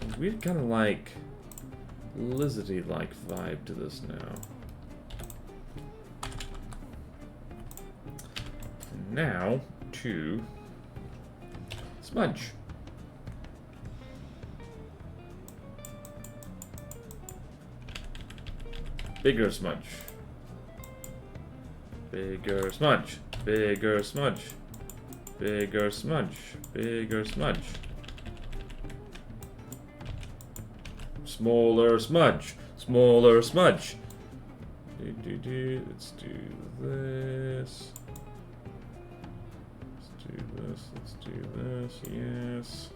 some weird kind of like lizardy-like vibe to this now. And now to smudge. Bigger smudge. Bigger smudge. Bigger smudge. Bigger smudge. Bigger smudge. Smaller smudge. Smaller smudge. Let's do this. Let's do this. Let's do this. Yes.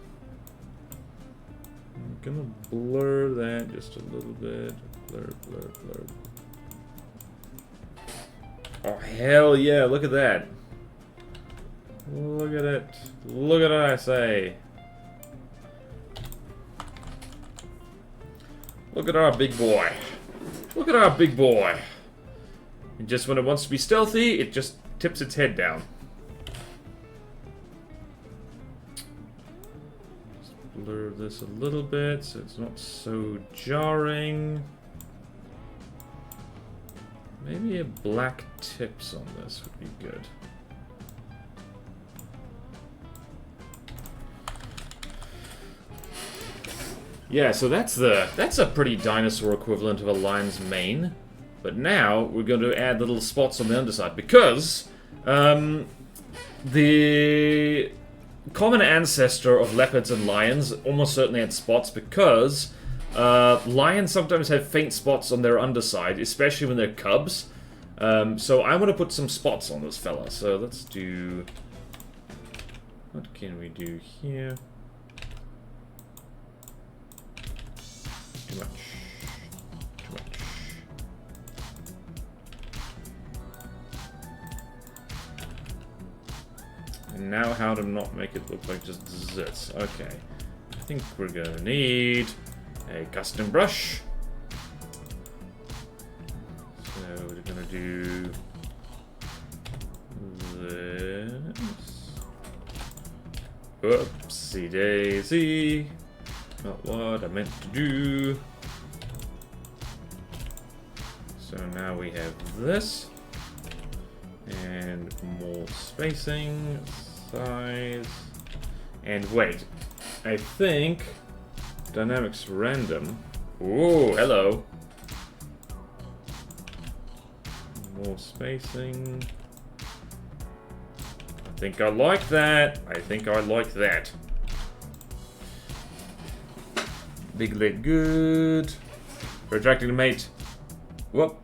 I'm gonna blur that just a little bit. Blur, blur, blur. Oh, hell yeah, look at that. Look at it. Look at it, I say. Look at our big boy. Look at our big boy. And just when it wants to be stealthy, it just tips its head down. Just blur this a little bit so it's not so jarring. Maybe a black tips on this would be good. Yeah, so that's a pretty dinosaur equivalent of a lion's mane. But now we're going to add little spots on the underside because the common ancestor of leopards and lions almost certainly had spots because lions sometimes have faint spots on their underside, especially when they're cubs. So I want to put some spots on this fella. So let's do... What can we do here? Too much. Too much. And now how to not make it look like just zits. Okay. I think we're gonna need a custom brush. So we're gonna do this. Oopsie daisy. Not what I meant to do. So now we have this. And more spacing, size. And wait, I think dynamics random. Ooh, hello. More spacing. I think I like that. I think I like that. Big leg good. Retracting the mate. Whoop.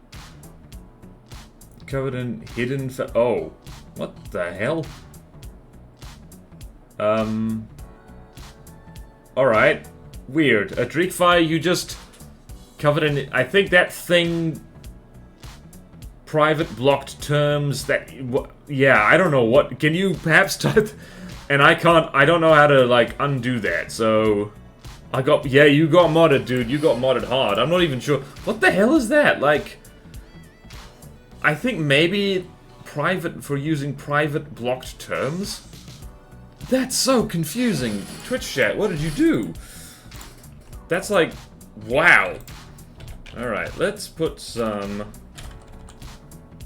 Covered in hidden oh. What the hell? Alright. Weird. A Dreekfire, you just covered in... I think that thing... Private blocked terms that... Yeah, I don't know what... Can you perhaps type... And I can't... I don't know how to, like, undo that, so... I got... Yeah, you got modded, dude. You got modded hard. I'm not even sure... What the hell is that? Like... I think maybe... Private... For using private blocked terms? That's so confusing. Twitch chat, what did you do? That's like... Wow. Alright, let's put some...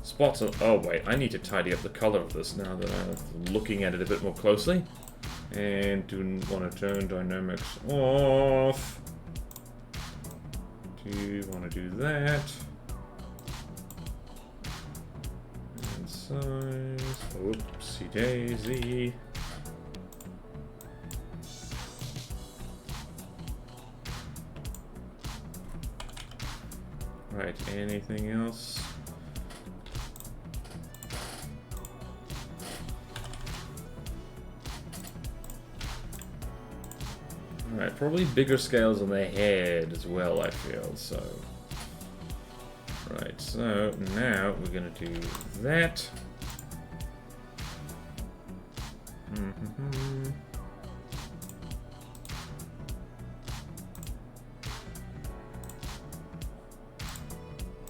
spots on... Oh, wait. I need to tidy up the color of this now that I'm looking at it a bit more closely. And do want to turn dynamics off. Do want to do that. And size. Oopsie daisy. Right, anything else? Alright, probably bigger scales on their head as well, I feel, so... Right, so now we're gonna do that.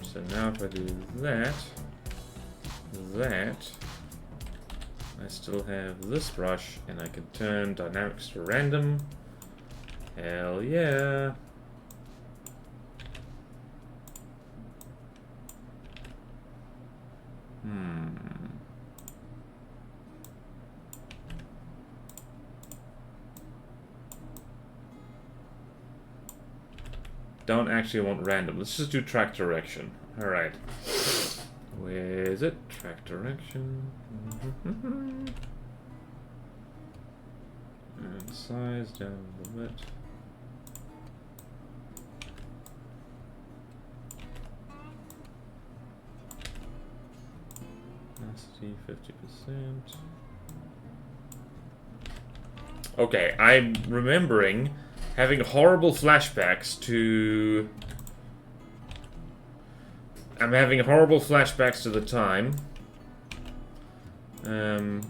So now if I do that, I still have this brush, and I can turn dynamics to random. Hell yeah. Don't actually want random. Let's just do track direction. Alright. Where is it? Track direction. And size down a little bit. Opacity 50%. Okay, I'm remembering having horrible flashbacks to... I'm having horrible flashbacks to the time. I'm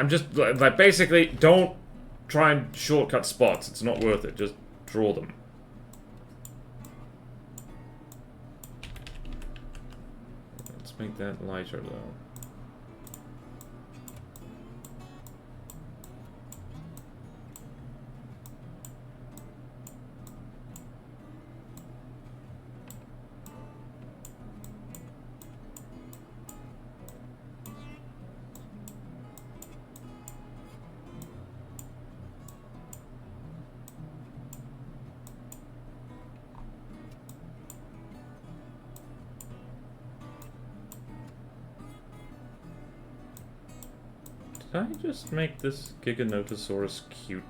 just like, basically, don't try and shortcut spots. It's not worth it. Just draw them. Let's make that lighter, though. Did I just make this Giganotosaurus cute?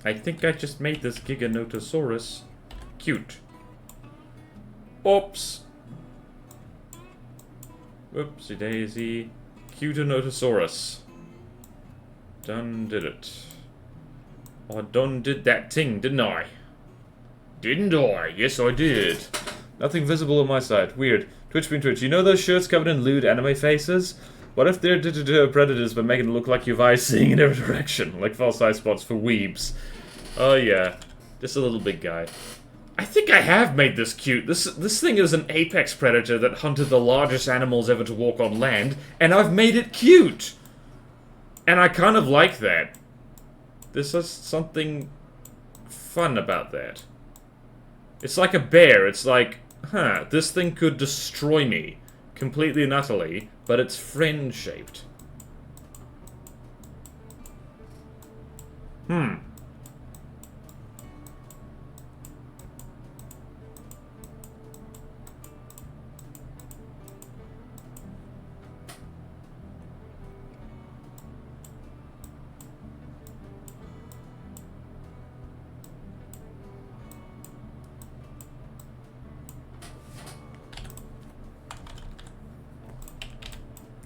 I think I just made this Giganotosaurus cute. Oops. Whoopsie daisy. Cutanotosaurus. Done did it. I done did that thing, didn't I? Didn't I? Yes, I did. Nothing visible on my side. Weird. Twitch being Twitch. You know those shirts covered in lewd anime faces? What if they're predators but making it look like you've eyes seeing in every direction? Like false eye spots for weebs. Oh yeah. Just a little big guy. I think I have made this cute. This thing is an apex predator that hunted the largest animals ever to walk on land, and I've made it cute! And I kind of like that. There's just something fun about that. It's like a bear. It's like, huh, this thing could destroy me completely and utterly, but it's friend-shaped.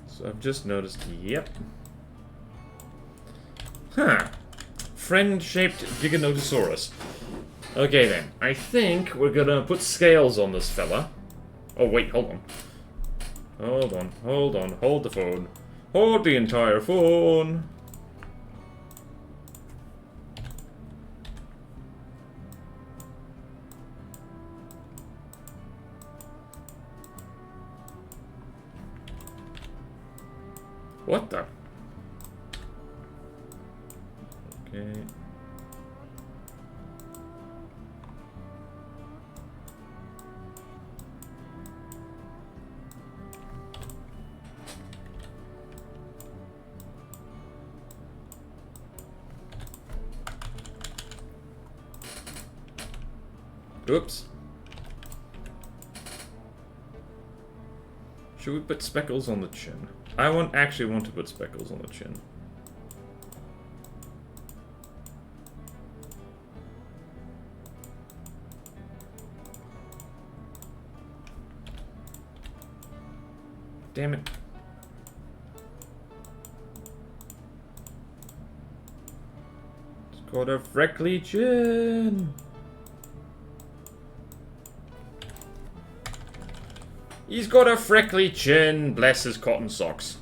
So I've just noticed, yep. Huh. Friend-shaped Giganotosaurus. Okay then, I think we're gonna put scales on this fella. Oh wait, hold on. Hold on, hold on, hold the phone. Hold the entire phone. What the? Okay. Oops. Should we put speckles on the chin? I actually want to put speckles on the chin. Damn it. It's got a freckly chin. He's got a freckly chin, bless his cotton socks.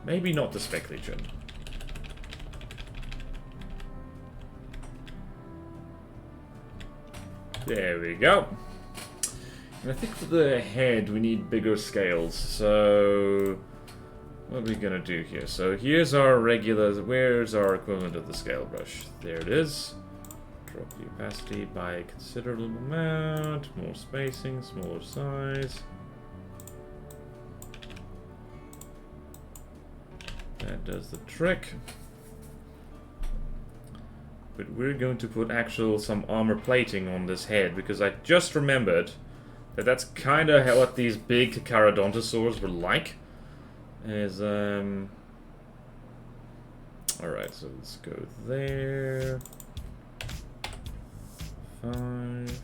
Maybe not the speckly chin. There we go. And I think for the head we need bigger scales, so what are we gonna do here? So here's our regular, where's our equivalent of the scale brush? There it is. Drop the opacity by a considerable amount, more spacing, smaller size. That does the trick. But we're going to put some armor plating on this head, because I just remembered that that's kind of what these big Giganotosaurus were like. Alright, so let's go there. 5.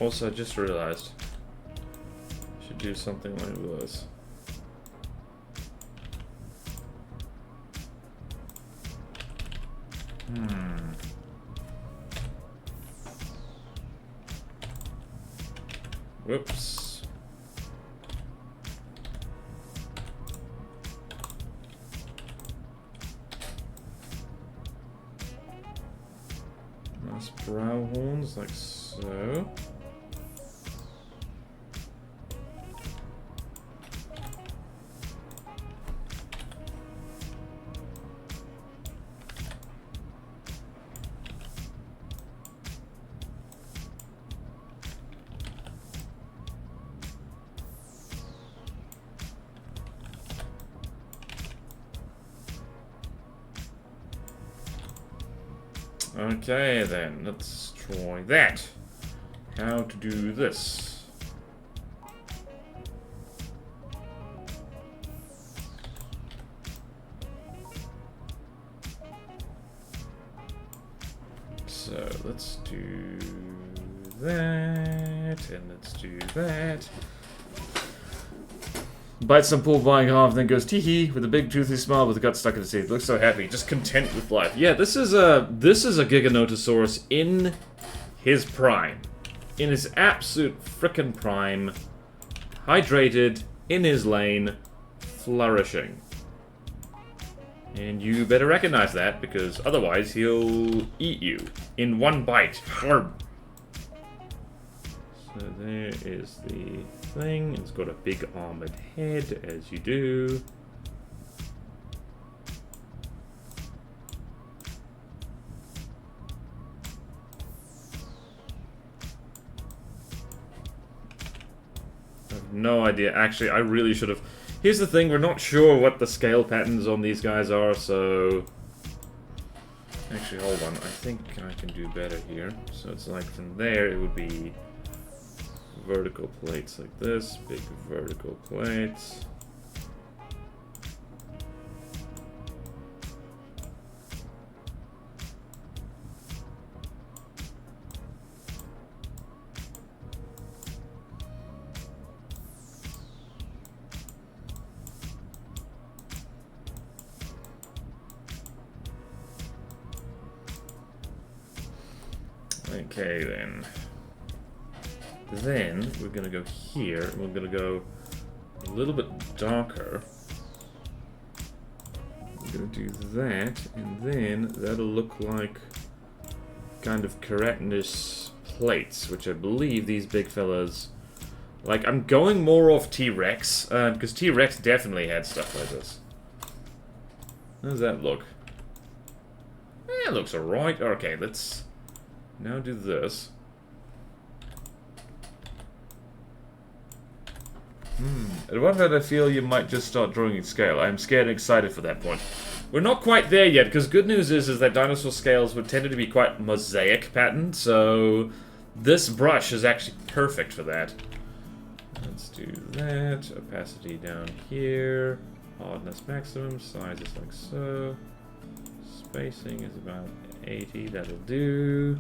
Also, I just realized I should do something like this. Whoops. Nice brow horns, like so. Okay then, let's try that. How to do this. So let's do that, and let's do that. Bites some poor buying half, then goes tee-hee with a big toothy smile with the gut stuck in his teeth. Looks so happy, just content with life. Yeah, this is a Giganotosaurus in his prime. In his absolute frickin' prime. Hydrated, in his lane, flourishing. And you better recognize that, because otherwise he'll eat you in one bite. Harb. So there is the thing. It's got a big armored head, as you do. I have no idea. Actually, I really should have... Here's the thing, we're not sure what the scale patterns on these guys are, so... Actually, hold on. I think I can do better here. So it's like from there, it would be... vertical plates like this, big vertical plates. Okay then. Then we're gonna go here, and we're gonna go a little bit darker. We're gonna do that, and then that'll look like kind of keratinous plates, which I believe these big fellas... Like, I'm going more off T-Rex, because T-Rex definitely had stuff like this. How does that look? Eh, it looks alright. Okay, let's now do this. At one point I feel you might just start drawing in scale. I'm scared and excited for that point. We're not quite there yet, because good news is that dinosaur scales would tend to be quite mosaic patterned, so this brush is actually perfect for that. Let's do that. Opacity down here. Hardness maximum. Size is like so. Spacing is about 80, that'll do.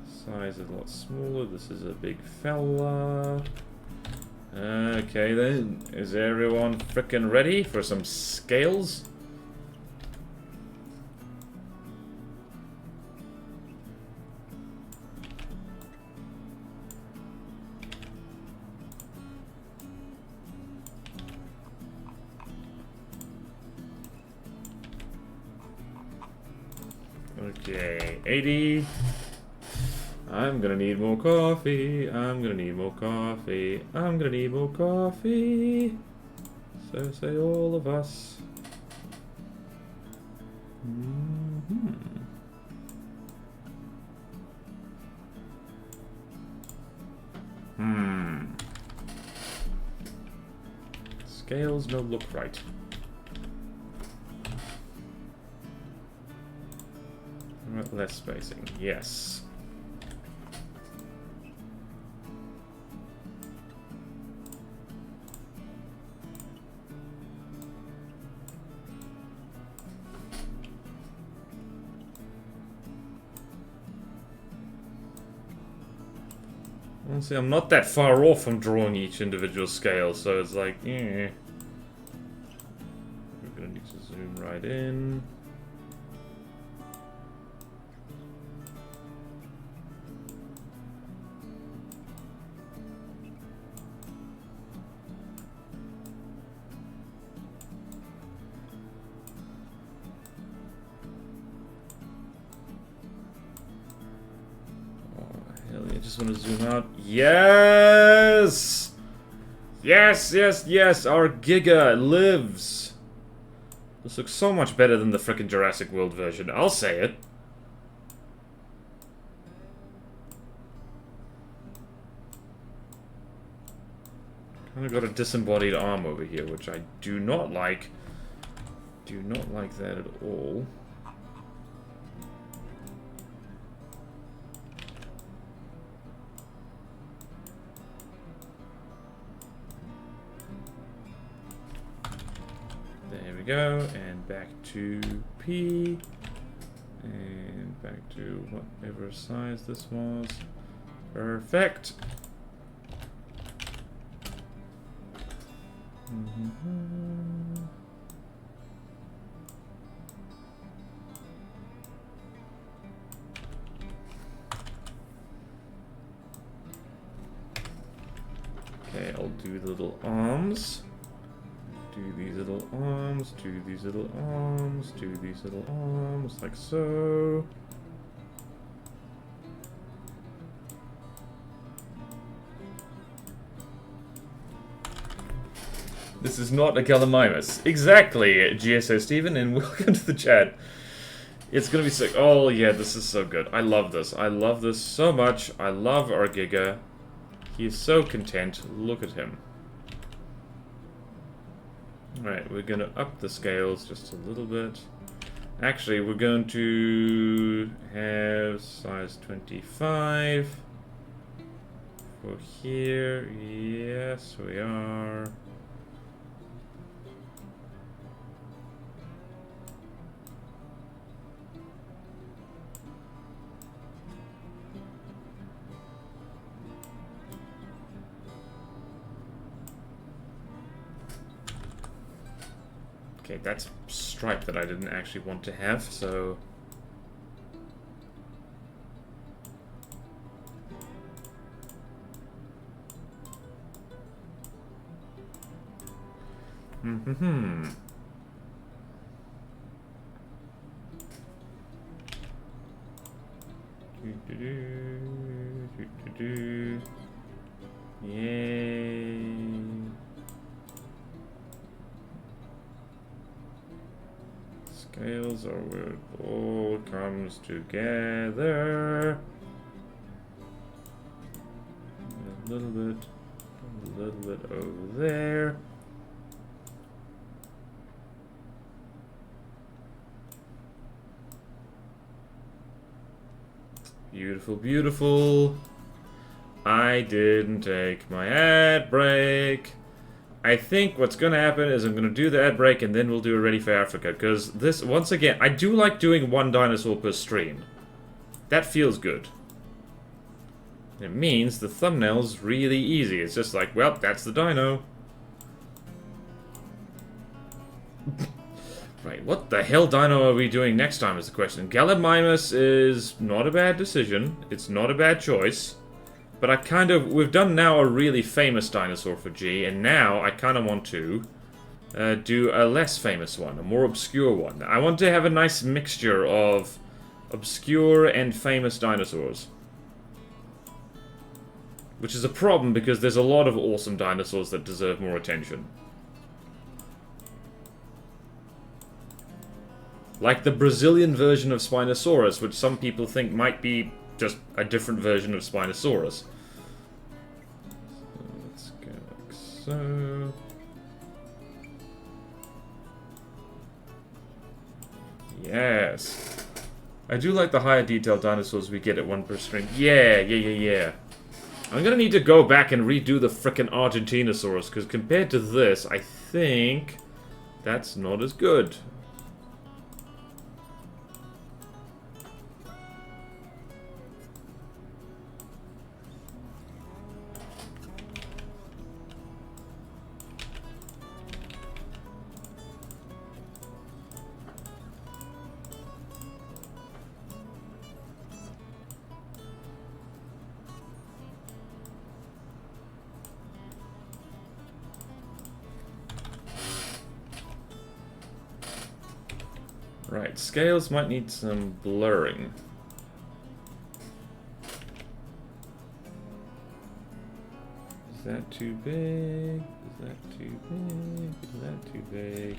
Size is a lot smaller. This is a big fella. Okay then, is everyone frickin' ready for some scales? Okay, 80. I'm gonna need more coffee. I'm gonna need more coffee. I'm gonna need more coffee. So say all of us. Scales don't look right. Less spacing, yes. Honestly, I'm not that far off from drawing each individual scale, so it's like, yeah. We're gonna need to zoom right in. I just want to zoom out. Yes! Yes, yes, yes! Our Giga lives! This looks so much better than the frickin' Jurassic World version. I'll say it. Kinda got a disembodied arm over here, which I do not like. Do not like that at all. Go, and back to P, and back to whatever size this was. Perfect. Okay, I'll do the little arms. Do these little arms, do these little arms, do these little arms, like so. This is not a Gallimimus. Exactly, GSO Steven, and welcome to the chat. It's gonna be sick. Oh yeah, this is so good. I love this. I love this so much. I love our Giga. He is so content. Look at him. Right, we're gonna up the scales just a little bit. Actually, we're going to have size 25 for here. Yes, we are. Okay, that's stripe that I didn't actually want to have, so... Yay. Scales are where it all comes together. A little bit over there. Beautiful, beautiful. I didn't take my ad break. I think what's going to happen is I'm going to do the ad break and then we'll do a Ready for Africa. Because this, once again, I do like doing one dinosaur per stream. That feels good. It means the thumbnail's really easy. It's just like, well, that's the dino. Right, what the hell dino are we doing next time is the question. Gallimimus is not a bad decision. It's not a bad choice. But I kind of... We've done now a really famous dinosaur for G, and now I kind of want to do a less famous one, a more obscure one. I want to have a nice mixture of obscure and famous dinosaurs. Which is a problem because there's a lot of awesome dinosaurs that deserve more attention. Like the Brazilian version of Spinosaurus, which some people think might be just a different version of Spinosaurus. So let's go like so. Yes. I do like the higher detail dinosaurs we get at 1 per stream. Yeah. I'm gonna need to go back and redo the frickin' Argentinosaurus, because compared to this, I think that's not as good. Right, scales might need some blurring. Is that too big? Is that too big? Is that too big?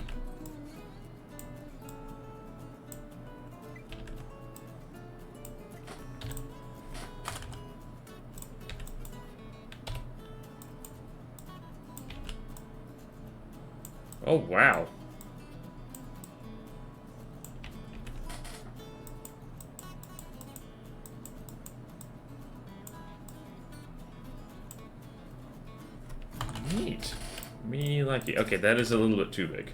Oh, wow. Neat. Me like it. Okay, that is a little bit too big.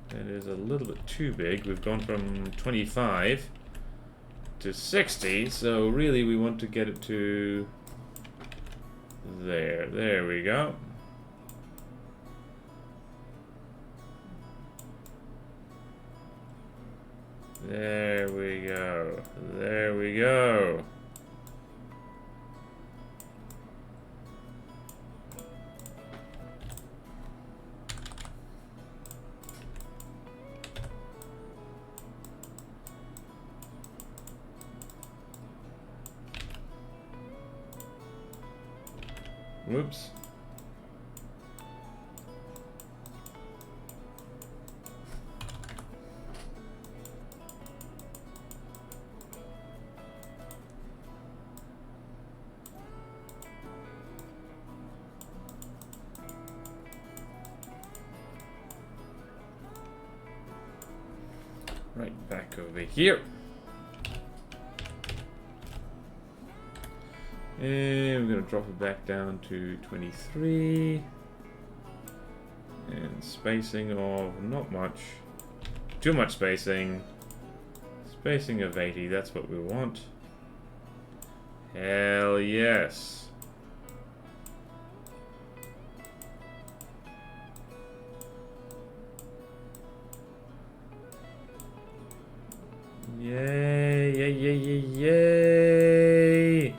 That is a little bit too big. We've gone from 25 to 60, so really we want to get it to there. There we go. There we go. There we go. Whoops. Right back over here. And we're going to drop it back down to 23. And spacing of not much. Too much spacing. Spacing of 80, that's what we want. Hell yes. Yay, yay, yay, yay, yay.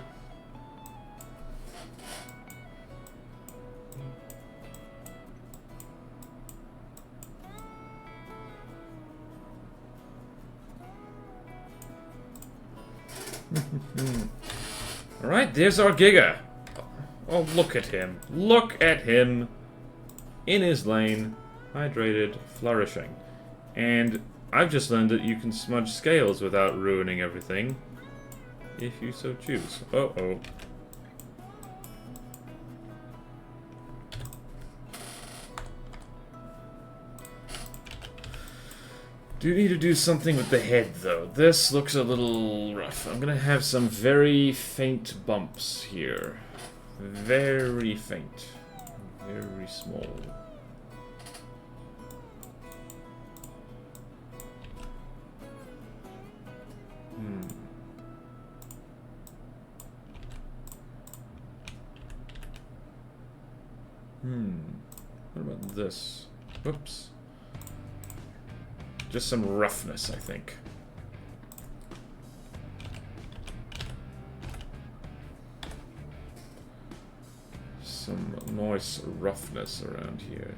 Alright, there's our Giga. Oh, look at him. Look at him. In his lane. Hydrated, flourishing. And I've just learned that you can smudge scales without ruining everything. If you so choose. Uh-oh. Do need to do something with the head, though. This looks a little rough. I'm gonna have some very faint bumps here. Very faint. Very small. What about this? Whoops. Just some roughness, I think. Some nice roughness around here.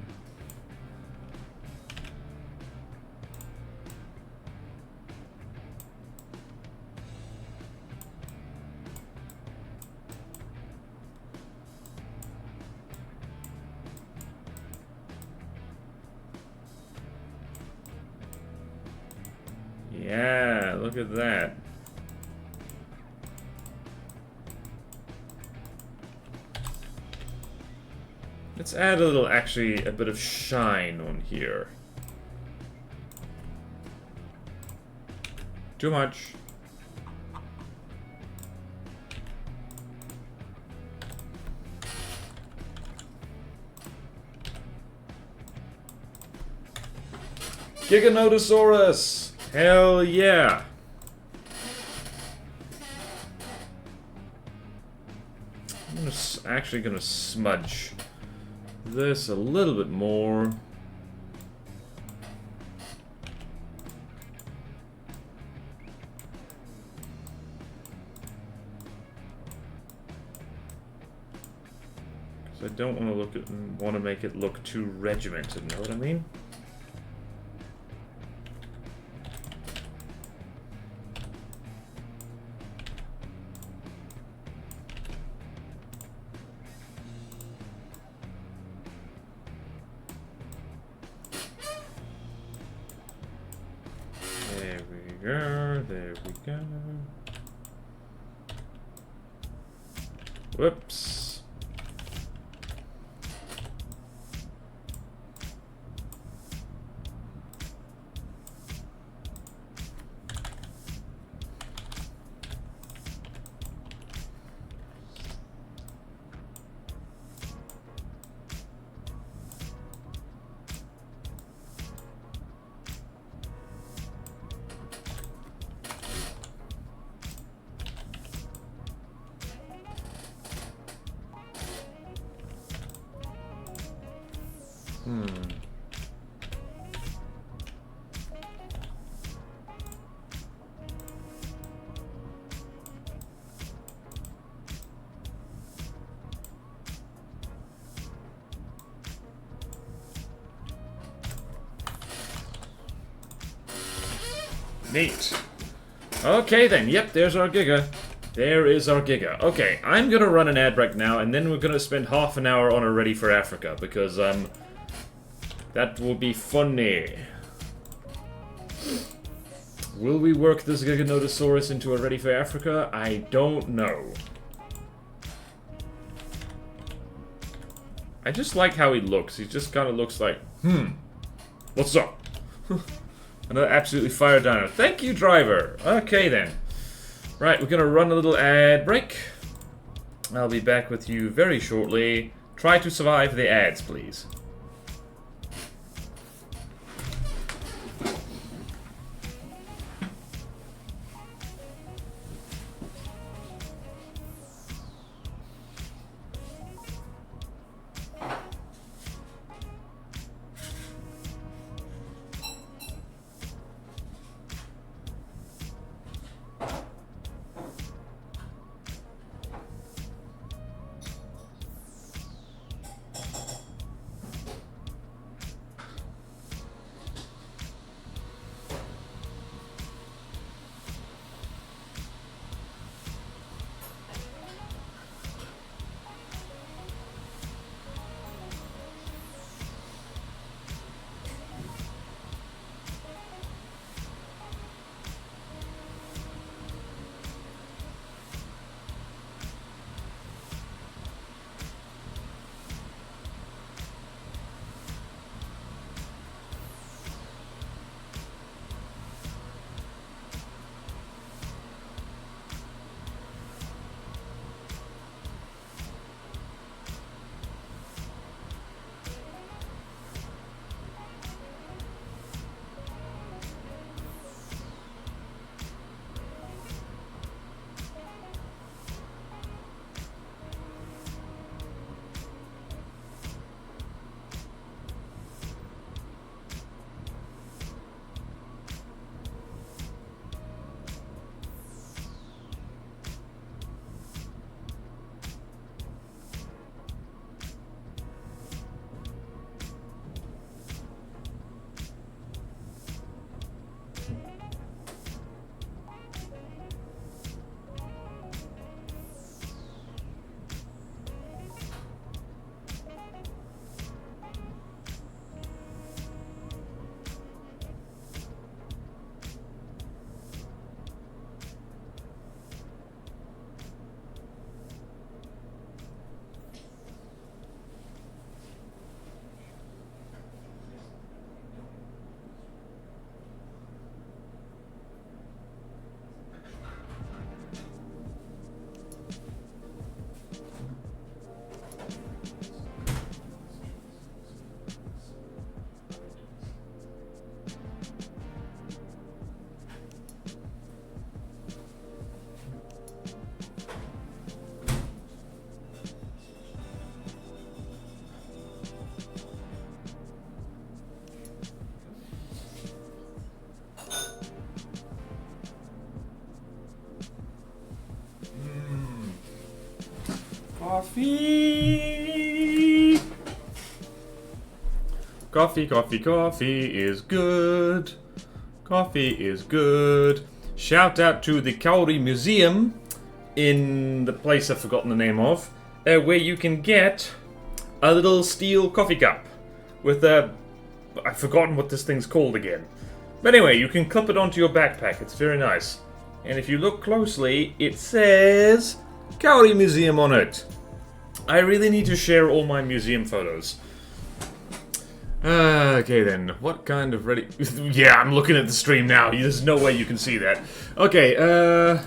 Yeah, look at that. Let's add a little, actually, a bit of shine on here. Too much. Giganotosaurus! Hell yeah! I'm actually gonna smudge this a little bit more. Because I don't want to make it look too regimented, know what I mean? Whoops. Neat. Okay then, yep, there's our Giga. There is our Giga. Okay, I'm gonna run an ad break now, and then we're gonna spend half an hour on a Ready for Africa, because, that will be funny. Will we work this Giganotosaurus into a Ready for Africa? I don't know. I just like how he looks. He just kind of looks like, what's up? Another absolutely fire dino. Thank you, driver. Okay, then. Right, we're going to run a little ad break. I'll be back with you very shortly. Try to survive the ads, please. Coffee! Coffee, coffee, coffee is good. Coffee is good. Shout out to the Hickory Museum in the place I've forgotten the name of, where you can get a little steel coffee cup with a... I've forgotten what this thing's called again. But anyway, you can clip it onto your backpack. It's very nice. And if you look closely, it says Hickory Museum on it. I really need to share all my museum photos. Okay then, what kind of ready... Yeah, I'm looking at the stream now. There's no way you can see that. Okay,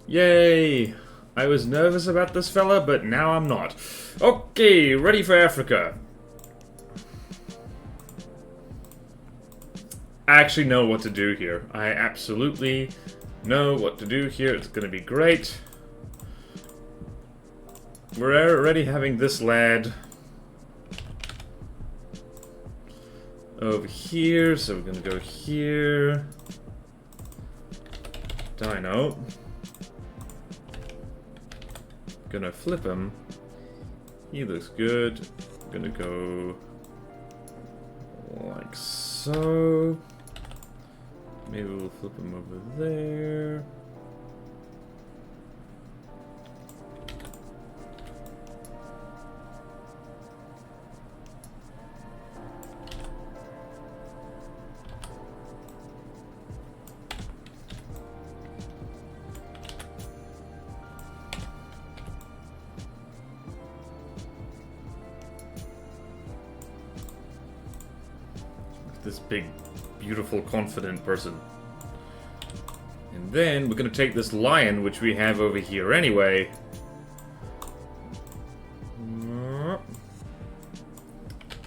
yay. I was nervous about this fella, but now I'm not. Okay, ready for Africa. I actually know what to do here. I absolutely know what to do here. It's gonna be great. We're already having this lad over here, so we're gonna go here. Dino. Gonna flip him. He looks good. Gonna go like so. Maybe we'll flip him over there. This big, beautiful, confident person. And then we're gonna take this lion, which we have over here anyway.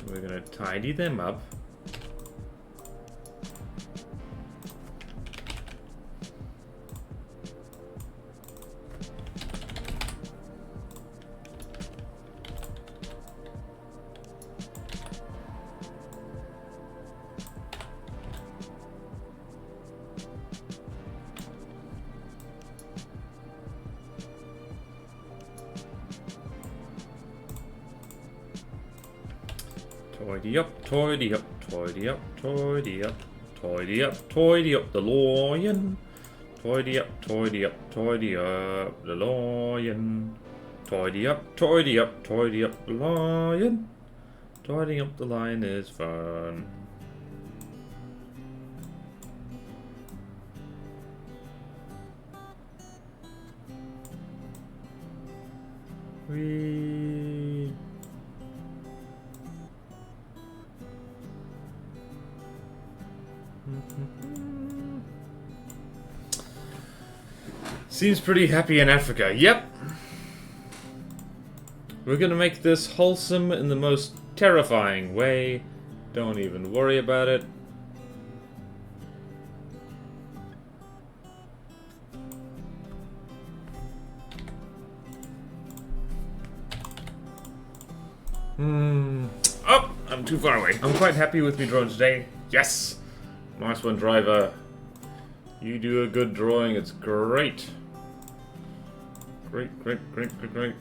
We're gonna tidy them up. Tidy up, tidy up, tidy up, tidy up, tidy up, tidy up the lion. Tidy up, tidy up, tidy up the lion. Tidy up, tidy up, tidy up the lion. Tidying up the lion is fun. Whee. Seems pretty happy in Africa. Yep. We're gonna make this wholesome in the most terrifying way. Don't even worry about it. Oh, I'm too far away. I'm quite happy with my drone today. Yes. Nice one, driver. You do a good drawing. It's great. Great, great, great, great, great.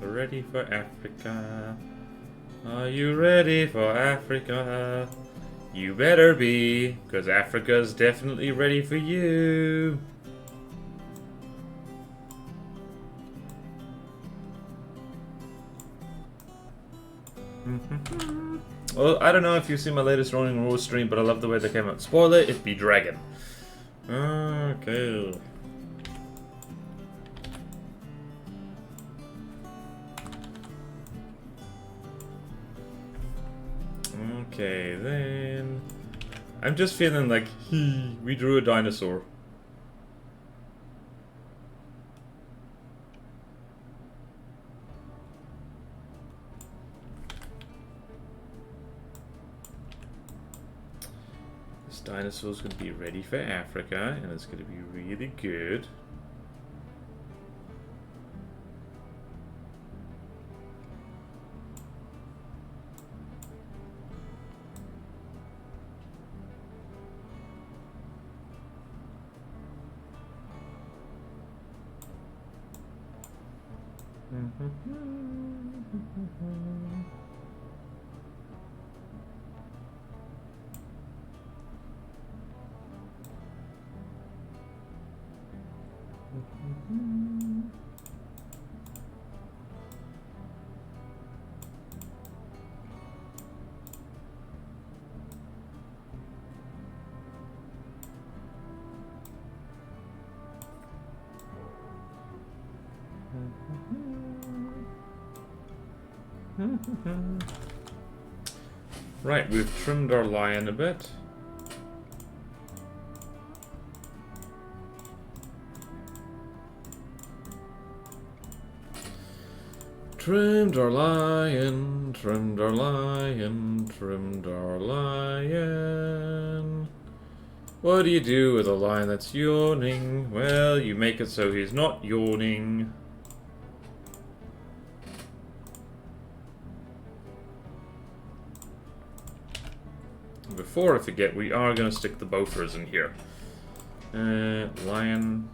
Ready for Africa? Are you ready for Africa? You better be, because Africa's definitely ready for you. Well, I don't know if you've seen my latest Rolling Roar stream, but I love the way they came out. Spoiler, it be dragon. Okay. Okay, then... I'm just feeling like, we drew a dinosaur. Dinosaur's gonna be ready for Africa, and it's gonna be really good. Right, we've trimmed our lion a bit. Trimmed our lion, trimmed our lion, trimmed our lion. What do you do with a lion that's yawning? Well, you make it so he's not yawning. Before I forget, we are going to stick the Bofors in here. Lion.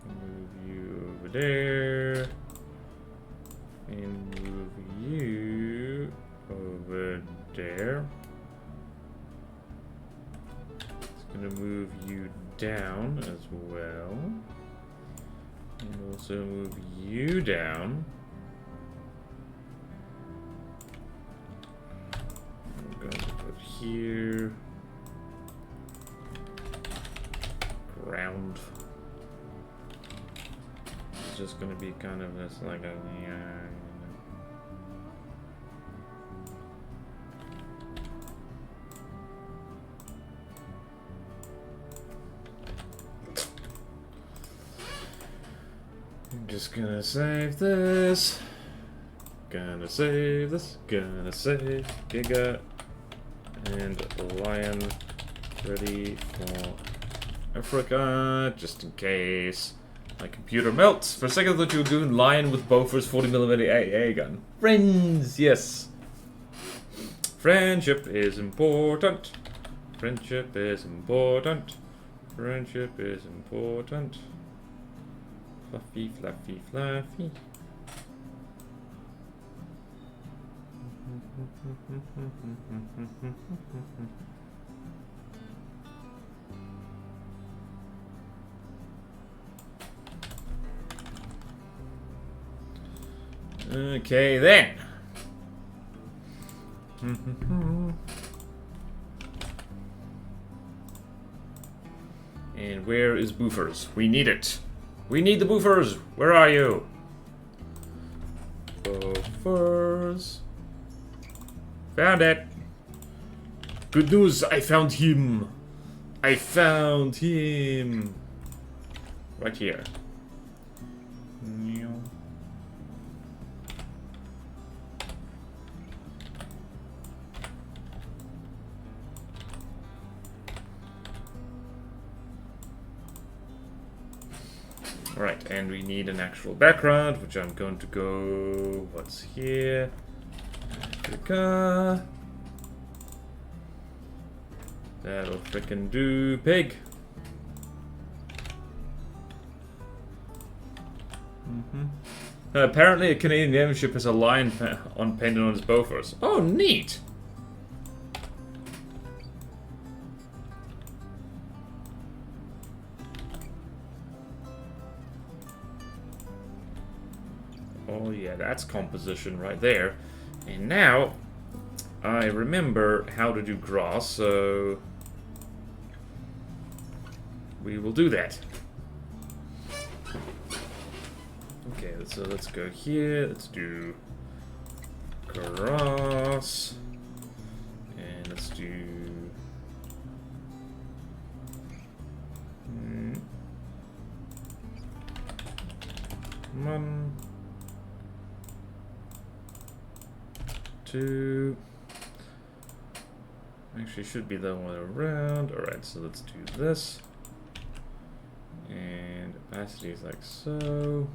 Move you over there. And move you over there. It's going to move you down as well. And also move you down. I'm going to put here. Ground. It's just going to be kind of this like a... Just gonna save this. Gonna save this. Gonna save Giga and Lion ready for Africa, just in case my computer melts. For a second I thought you were doing Lion with Bofors 40mm AA gun. Friends, yes. Friendship is important. Friendship is important. Friendship is important. Fluffy, fluffy, fluffy. Okay then. And where is Boofers? We need it. We need the Boofers! Where are you? Boofers. Found it! Good news, I found him! I found him! Right here. Alright, and we need an actual background, which I'm going to go... What's here? Africa. That'll frickin' do, pig. Apparently a Canadian airship has a lion painted on its Bofors. Oh, neat! Oh yeah, that's composition right there. And now, I remember how to do grass, so... we will do that. Okay, so let's go here, let's do... grass... and let's do... Come on. 2. Actually, should be the other way around. Alright, so let's do this. And opacity is like so.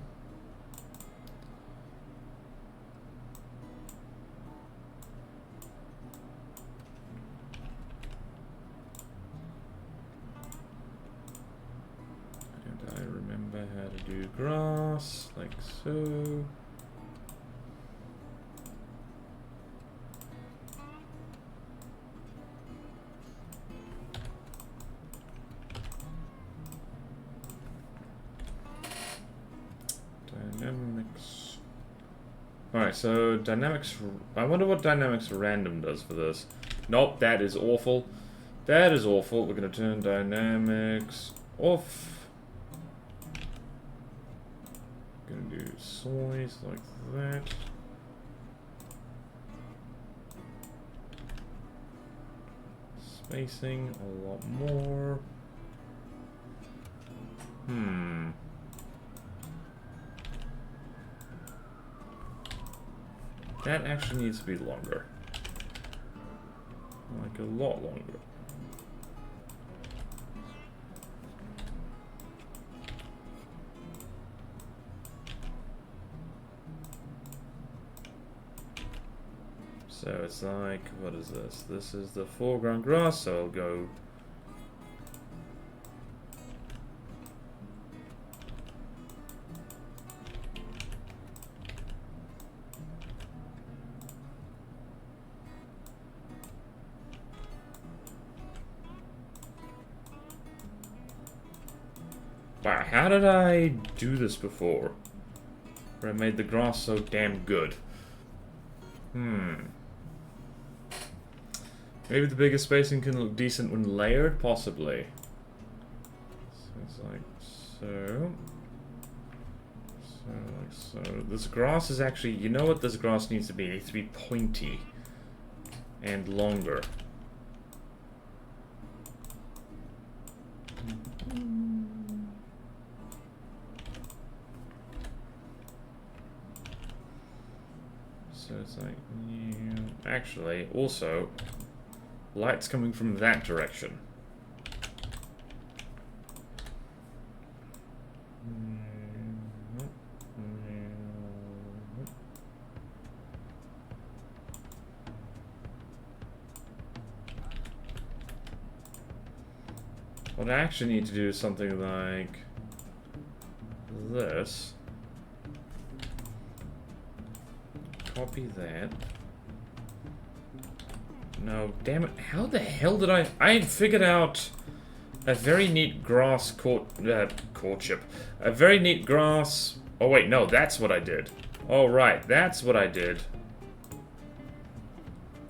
And I remember how to do grass, like so. Dynamics. Alright, so dynamics. I wonder what dynamics random does for this. Nope, that is awful. That is awful. We're going to turn dynamics off. Going to do size like that. Spacing a lot more. That actually needs to be longer. Like a lot longer. So it's like, what is this? This is the foreground grass, so I'll go. Wow, how did I do this before? Where I made the grass so damn good. Maybe the bigger spacing can look decent when layered? Possibly. So it's like so. So, like so. This grass is actually, you know what this grass needs to be? It needs to be pointy. And longer. So it's like, actually, also, light's coming from that direction. What I actually need to do is something like this. Copy that. No, damn it. How the hell did I figured out a very neat grass courtship. A very neat grass... Oh, wait, no, that's what I did. Oh, right, that's what I did.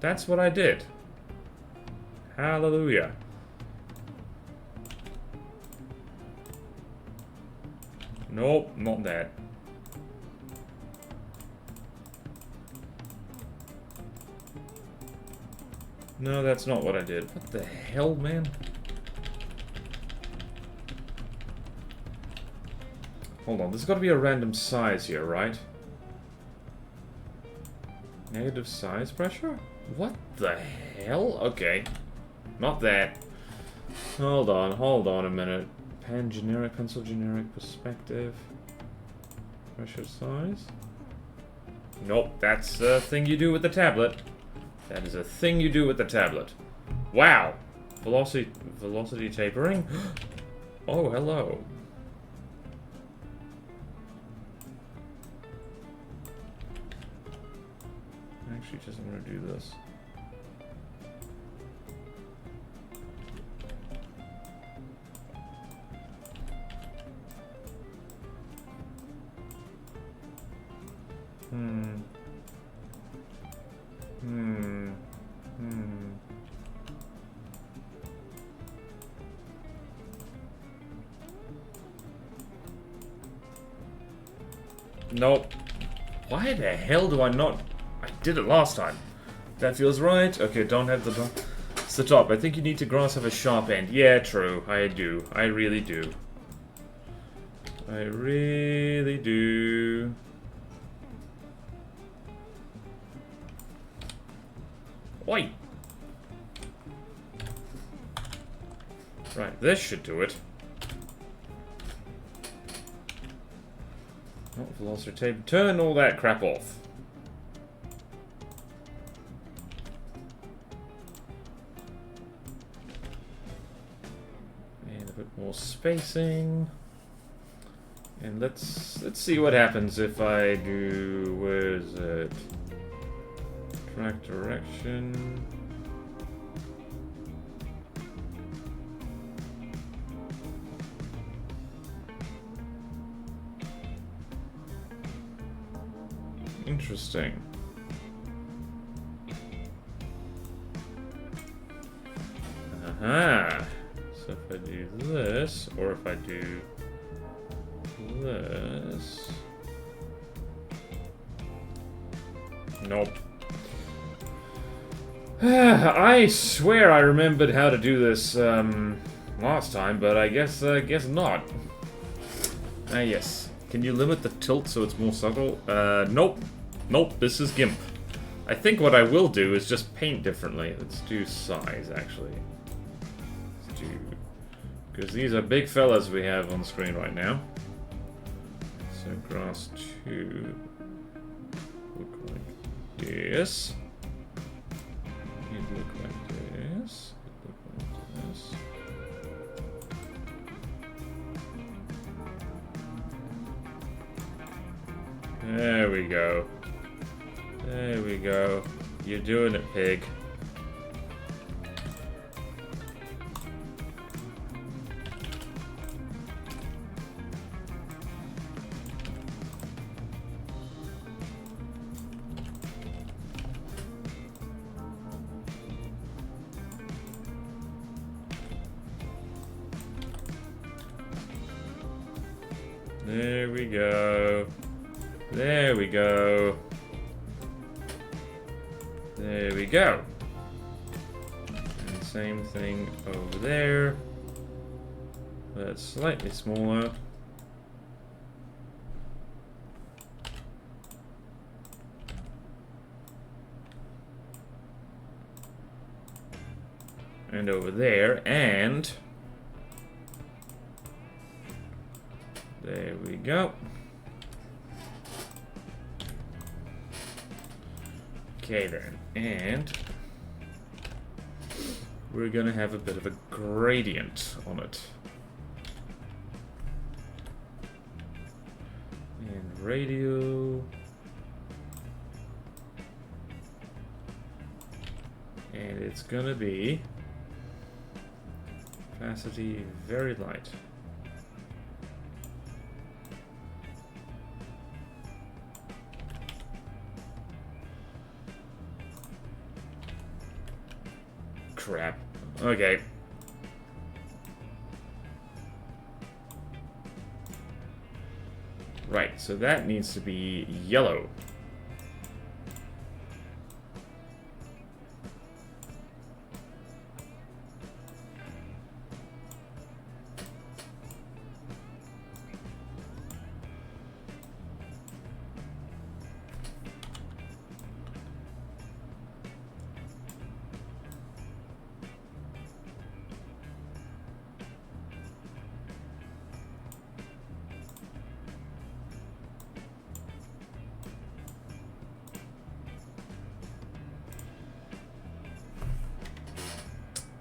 That's what I did. Hallelujah. Nope, not that. No, that's not what I did. What the hell, man? Hold on, there's got to be a random size here, right? Negative size pressure? What the hell? Okay. Not that. Hold on a minute. Pen generic, pencil generic, perspective. Pressure size? Nope, that's a thing you do with the tablet. That is a thing you do with the tablet. Wow! Velocity tapering? Oh, hello. Actually, just I'm gonna do this. Nope. Why the hell do I not... I did it last time. That feels right. Okay, don't have the top. It's the top. I think you need to grass have a sharp end. Yeah, true. I do. I really do. I really do. Oi! Right, this should do it. Oh, velocity tape. Turn all that crap off. And a bit more spacing. And let's see what happens if I do, where is it? Track direction. Interesting. Aha. So if I do this, or if I do this. Nope. I swear I remembered how to do this last time, but I guess not. Ah, yes. Can you limit the tilt so it's more subtle? Nope. Nope, this is GIMP. I think what I will do is just paint differently. Let's do size, actually. Let's do... because these are big fellas we have on the screen right now. So grass 2 look like this. It look like this. It look like this. There we go. There we go. You're doing it, pig. There we go. There we go. There we go. And same thing over there. That's slightly smaller. And over there, and there we go. Okay then, and we're gonna have a bit of a gradient on it. And radial. And it's gonna be opacity very light. Crap. Okay. Right, so that needs to be yellow.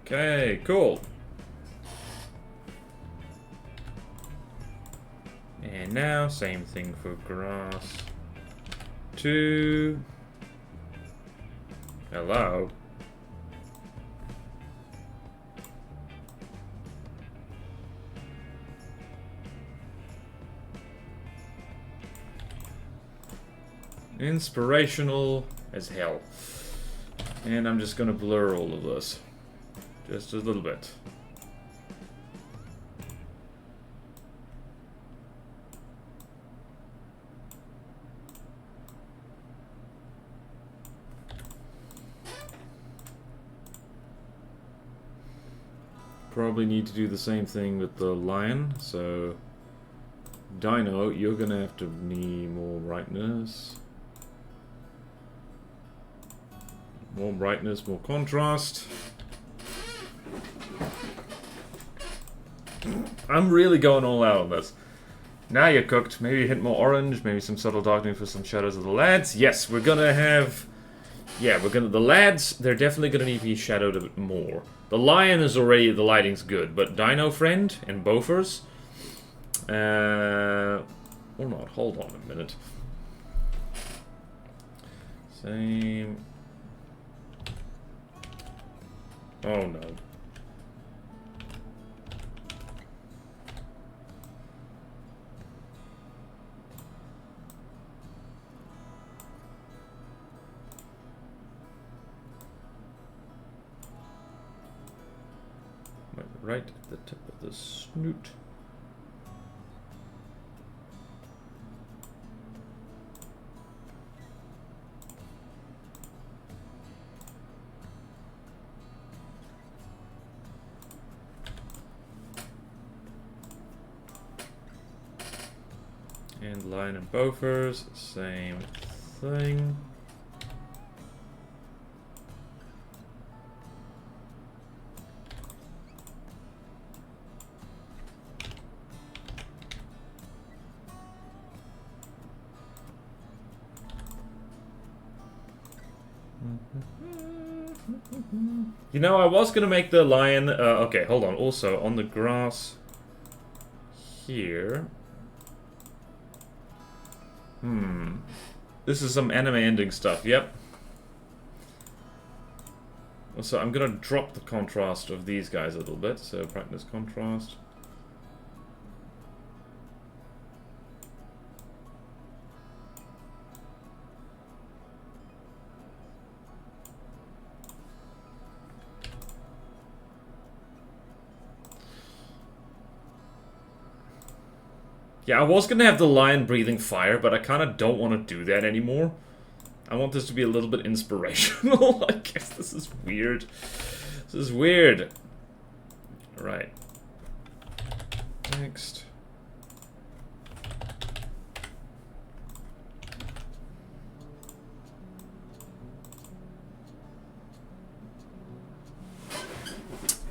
Okay, cool. And now, same thing for grass. 2. Hello. Inspirational as hell. And I'm just gonna blur all of this. Just a little bit. Probably need to do the same thing with the lion, so Dino, you're gonna have to need more brightness. More brightness, more contrast. I'm really going all out on this. Now you're cooked. Maybe hit more orange, maybe some subtle darkening for some shadows of the lads. Yes, we're gonna have... Yeah, the lads, they're definitely gonna need to be shadowed a bit more. The lion is already, the lighting's good, but Dino Friend and Bofers... or not, hold on a minute. Same... Oh no. Right at the tip of the snoot. And line and Bofers, same thing. You know, I was gonna make the lion... okay, hold on. Also, on the grass here... This is some anime ending stuff, yep. So I'm gonna drop the contrast of these guys a little bit. So, brightness contrast. Yeah, I was gonna have the lion breathing fire, but I kind of don't want to do that anymore. I want this to be a little bit inspirational. I guess this is weird. This is weird. Right. Next.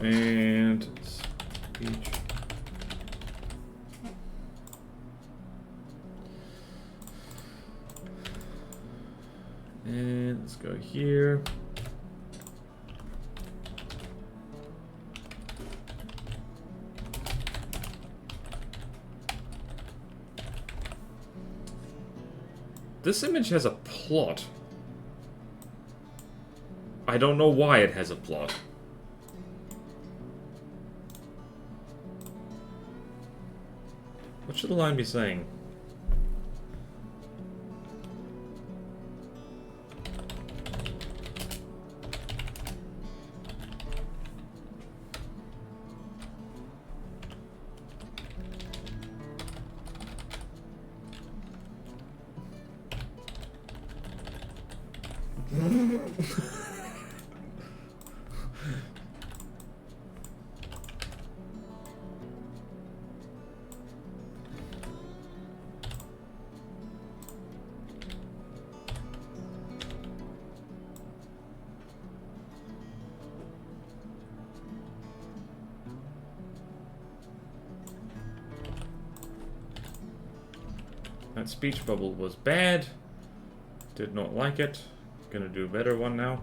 And speech. And let's go here. This image has a plot. I don't know why it has a plot. What should the line be saying? That speech bubble was bad. Did not like it. Gonna do a better one now.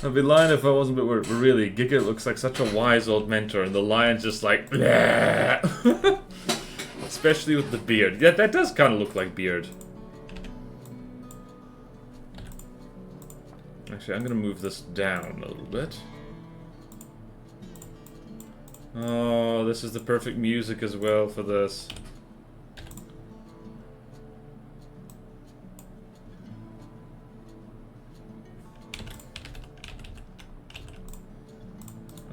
I'd be lying if I wasn't, but really, Giga looks like such a wise old mentor, and the lion's just like, bleh. Especially with the beard. Yeah, that does kind of look like beard. Actually, I'm gonna move this down a little bit. Oh, this is the perfect music as well for this.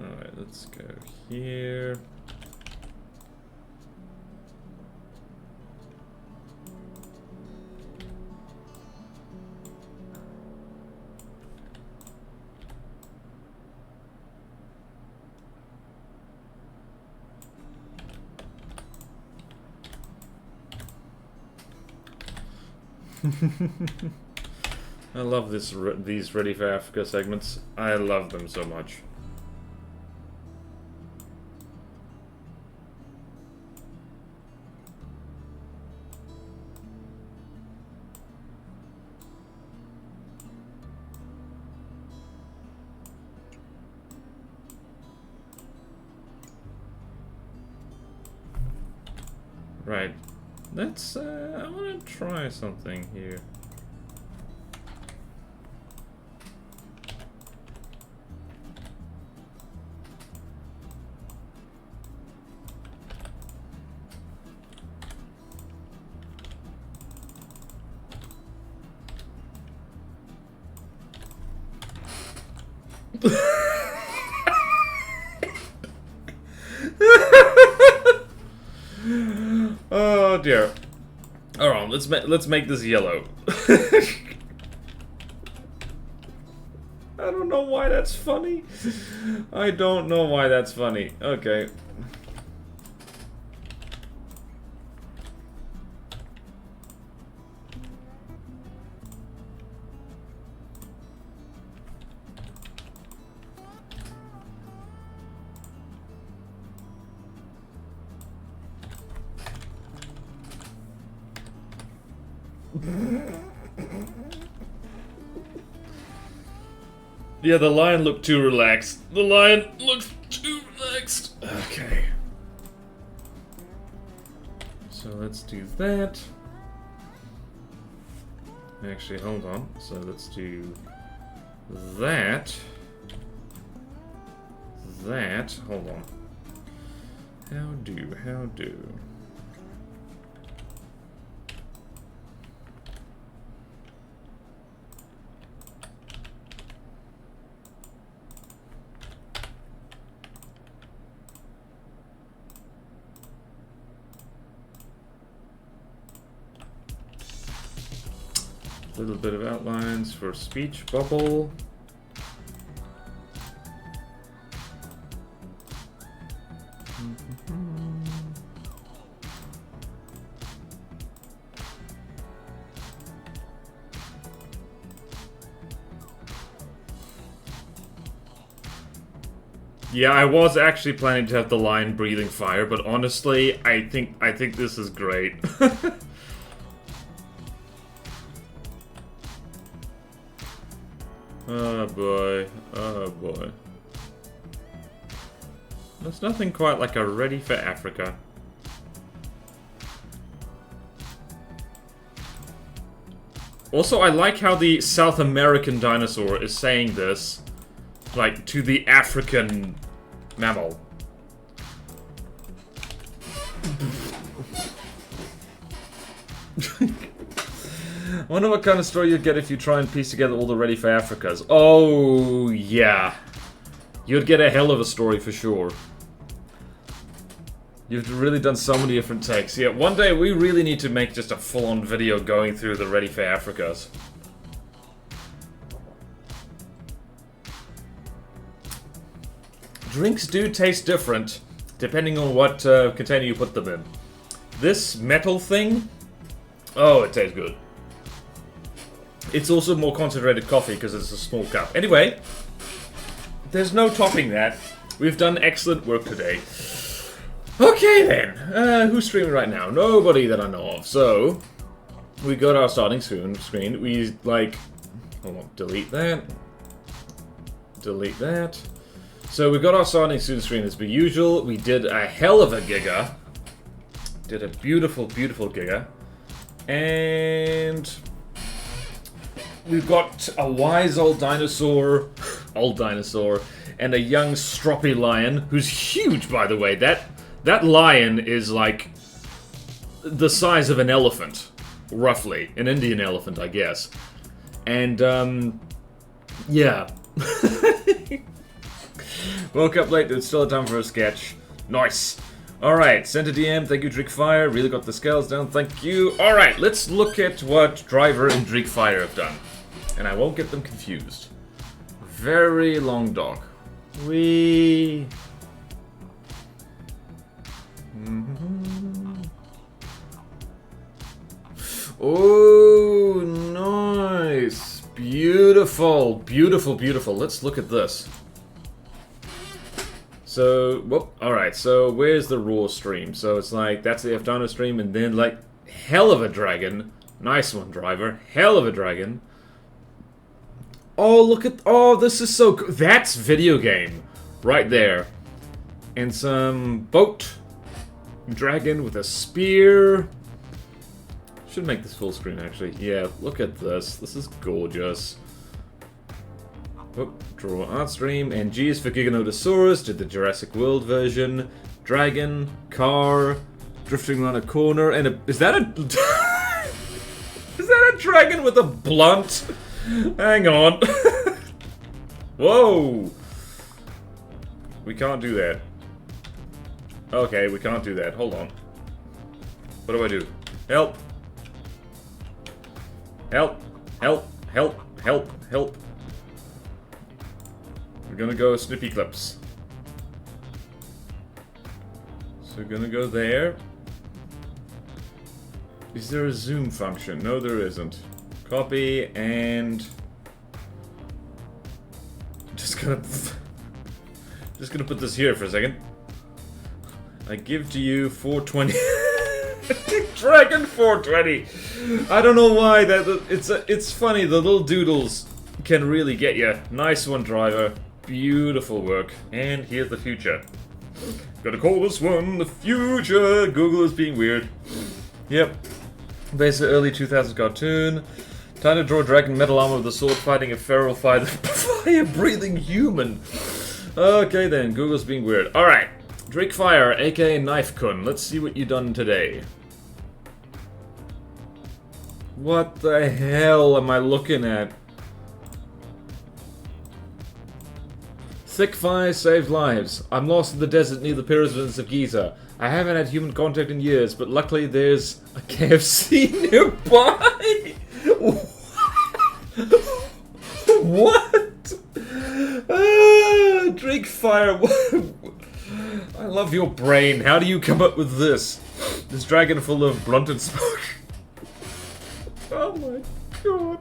Alright, let's go here. I love these Ready for Africa segments. I love them so much. Right. Let's, I want to try something here. Oh dear. Alright, let's make this yellow. I don't know why that's funny. I don't know why that's funny. Okay. Yeah, the lion looked too relaxed. The lion looks too relaxed. Okay. So let's do that. Actually, hold on. So let's do that. That. Hold on. How do. Little bit of outlines for speech bubble. Yeah, I was actually planning to have the lion breathing fire, but honestly, I think this is great. Oh boy, oh boy. There's nothing quite like a Ready for Africa. Also, I like how the South American dinosaur is saying this, like, to the African mammal. I wonder what kind of story you'd get if you try and piece together all the Ready for Africas. Oh, yeah. You'd get a hell of a story for sure. You've really done so many different takes. Yeah, one day we really need to make just a full-on video going through the Ready for Africas. Drinks do taste different, depending on what container you put them in. This metal thing, oh, it tastes good. It's also more concentrated coffee because it's a small cup. Anyway, there's no topping that. We've done excellent work today. Okay then, who's streaming right now? Nobody that I know of. So, we got our starting screen. We, like, hold on, delete that. Delete that. So we got our starting screen as per usual. We did a hell of a Giga. Did a beautiful, beautiful Giga. And we've got a wise old dinosaur, and a young stroppy lion, who's huge, by the way. That lion is like the size of an elephant, roughly. An Indian elephant, I guess. And, yeah. Woke up late, it's still time for a sketch. Nice. Alright, sent a DM, thank you Drickfire, really got the scales down, thank you. Alright, let's look at what Driver and Drickfire have done. And I won't get them confused. Very long dog. Wee. Oh, Beautiful, beautiful, beautiful. Let's look at this. So, whoop, alright, so where's the raw stream? So it's like, that's the Dino stream, and then like, hell of a dragon. Nice one, driver. Hell of a dragon. Oh, look at, oh, this is so cool. That's video game. Right there. And some boat. Dragon with a spear. Should make this full screen, actually. Yeah, look at this. This is gorgeous. Whoop, draw art stream, and G is for Giganotosaurus, did the Jurassic World version. Dragon, car, drifting around a corner, and a... Is that a... Is that a dragon with a blunt? Hang on. Whoa! We can't do that. Okay, we can't do that. Hold on. What do I do? Help! Help! Help! Help! Help! Help! We're gonna go snippy clips. So we're gonna go there. Is there a zoom function? No, there isn't. Copy and... Just gonna put this here for a second. I give to you 420. Dragon 420. I don't know why that it's funny. The little doodles can really get you. Nice one, driver. Beautiful work. And here's the future. Gotta call this one the future. Google is being weird. Yep. Based on early 2000s cartoon. Time to draw dragon metal armor with a sword fighting a feral fire-breathing human. Okay then, Google's being weird. Alright. Drake Fire, aka Knife Kun. Let's see what you done today. What the hell am I looking at? Thick fire saved lives. I'm lost in the desert near the pyramids of Giza. I haven't had human contact in years, but luckily there's a KFC nearby. What? Drake Fire. I love your brain. How do you come up with this? This dragon full of blunted smoke. Oh my god.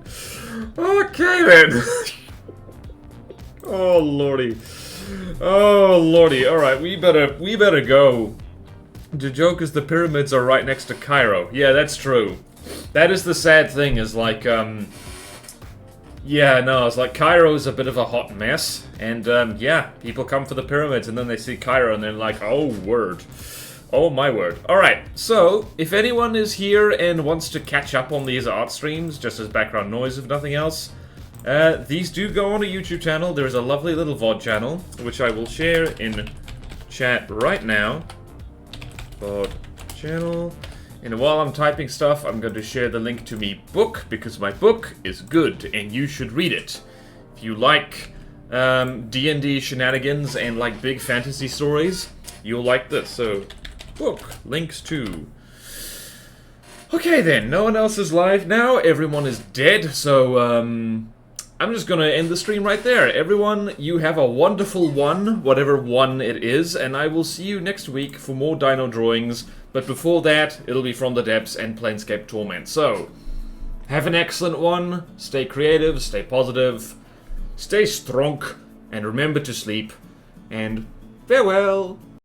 Okay then. Oh lordy. Oh lordy. Alright, we better go. The joke is the pyramids are right next to Cairo. Yeah, that's true. That is the sad thing, is like, yeah, no, it's like Cairo's a bit of a hot mess. And, yeah, people come for the pyramids and then they see Cairo and they're like, oh, word. Oh, my word. Alright, so, if anyone is here and wants to catch up on these art streams, just as background noise if nothing else, these do go on a YouTube channel. There's a lovely little VOD channel, which I will share in chat right now. VOD channel. And while I'm typing stuff, I'm going to share the link to me book, because my book is good, and you should read it. If you like D&D shenanigans and like big fantasy stories, you'll like this. So, book, links to. Okay then, no one else is live now, everyone is dead, so I'm just gonna end the stream right there. Everyone, you have a wonderful one, whatever one it is, and I will see you next week for more dino drawings. But before that, it'll be From the Depths and Planescape Torment. So, have an excellent one, stay creative, stay positive, stay strong, and remember to sleep, and farewell!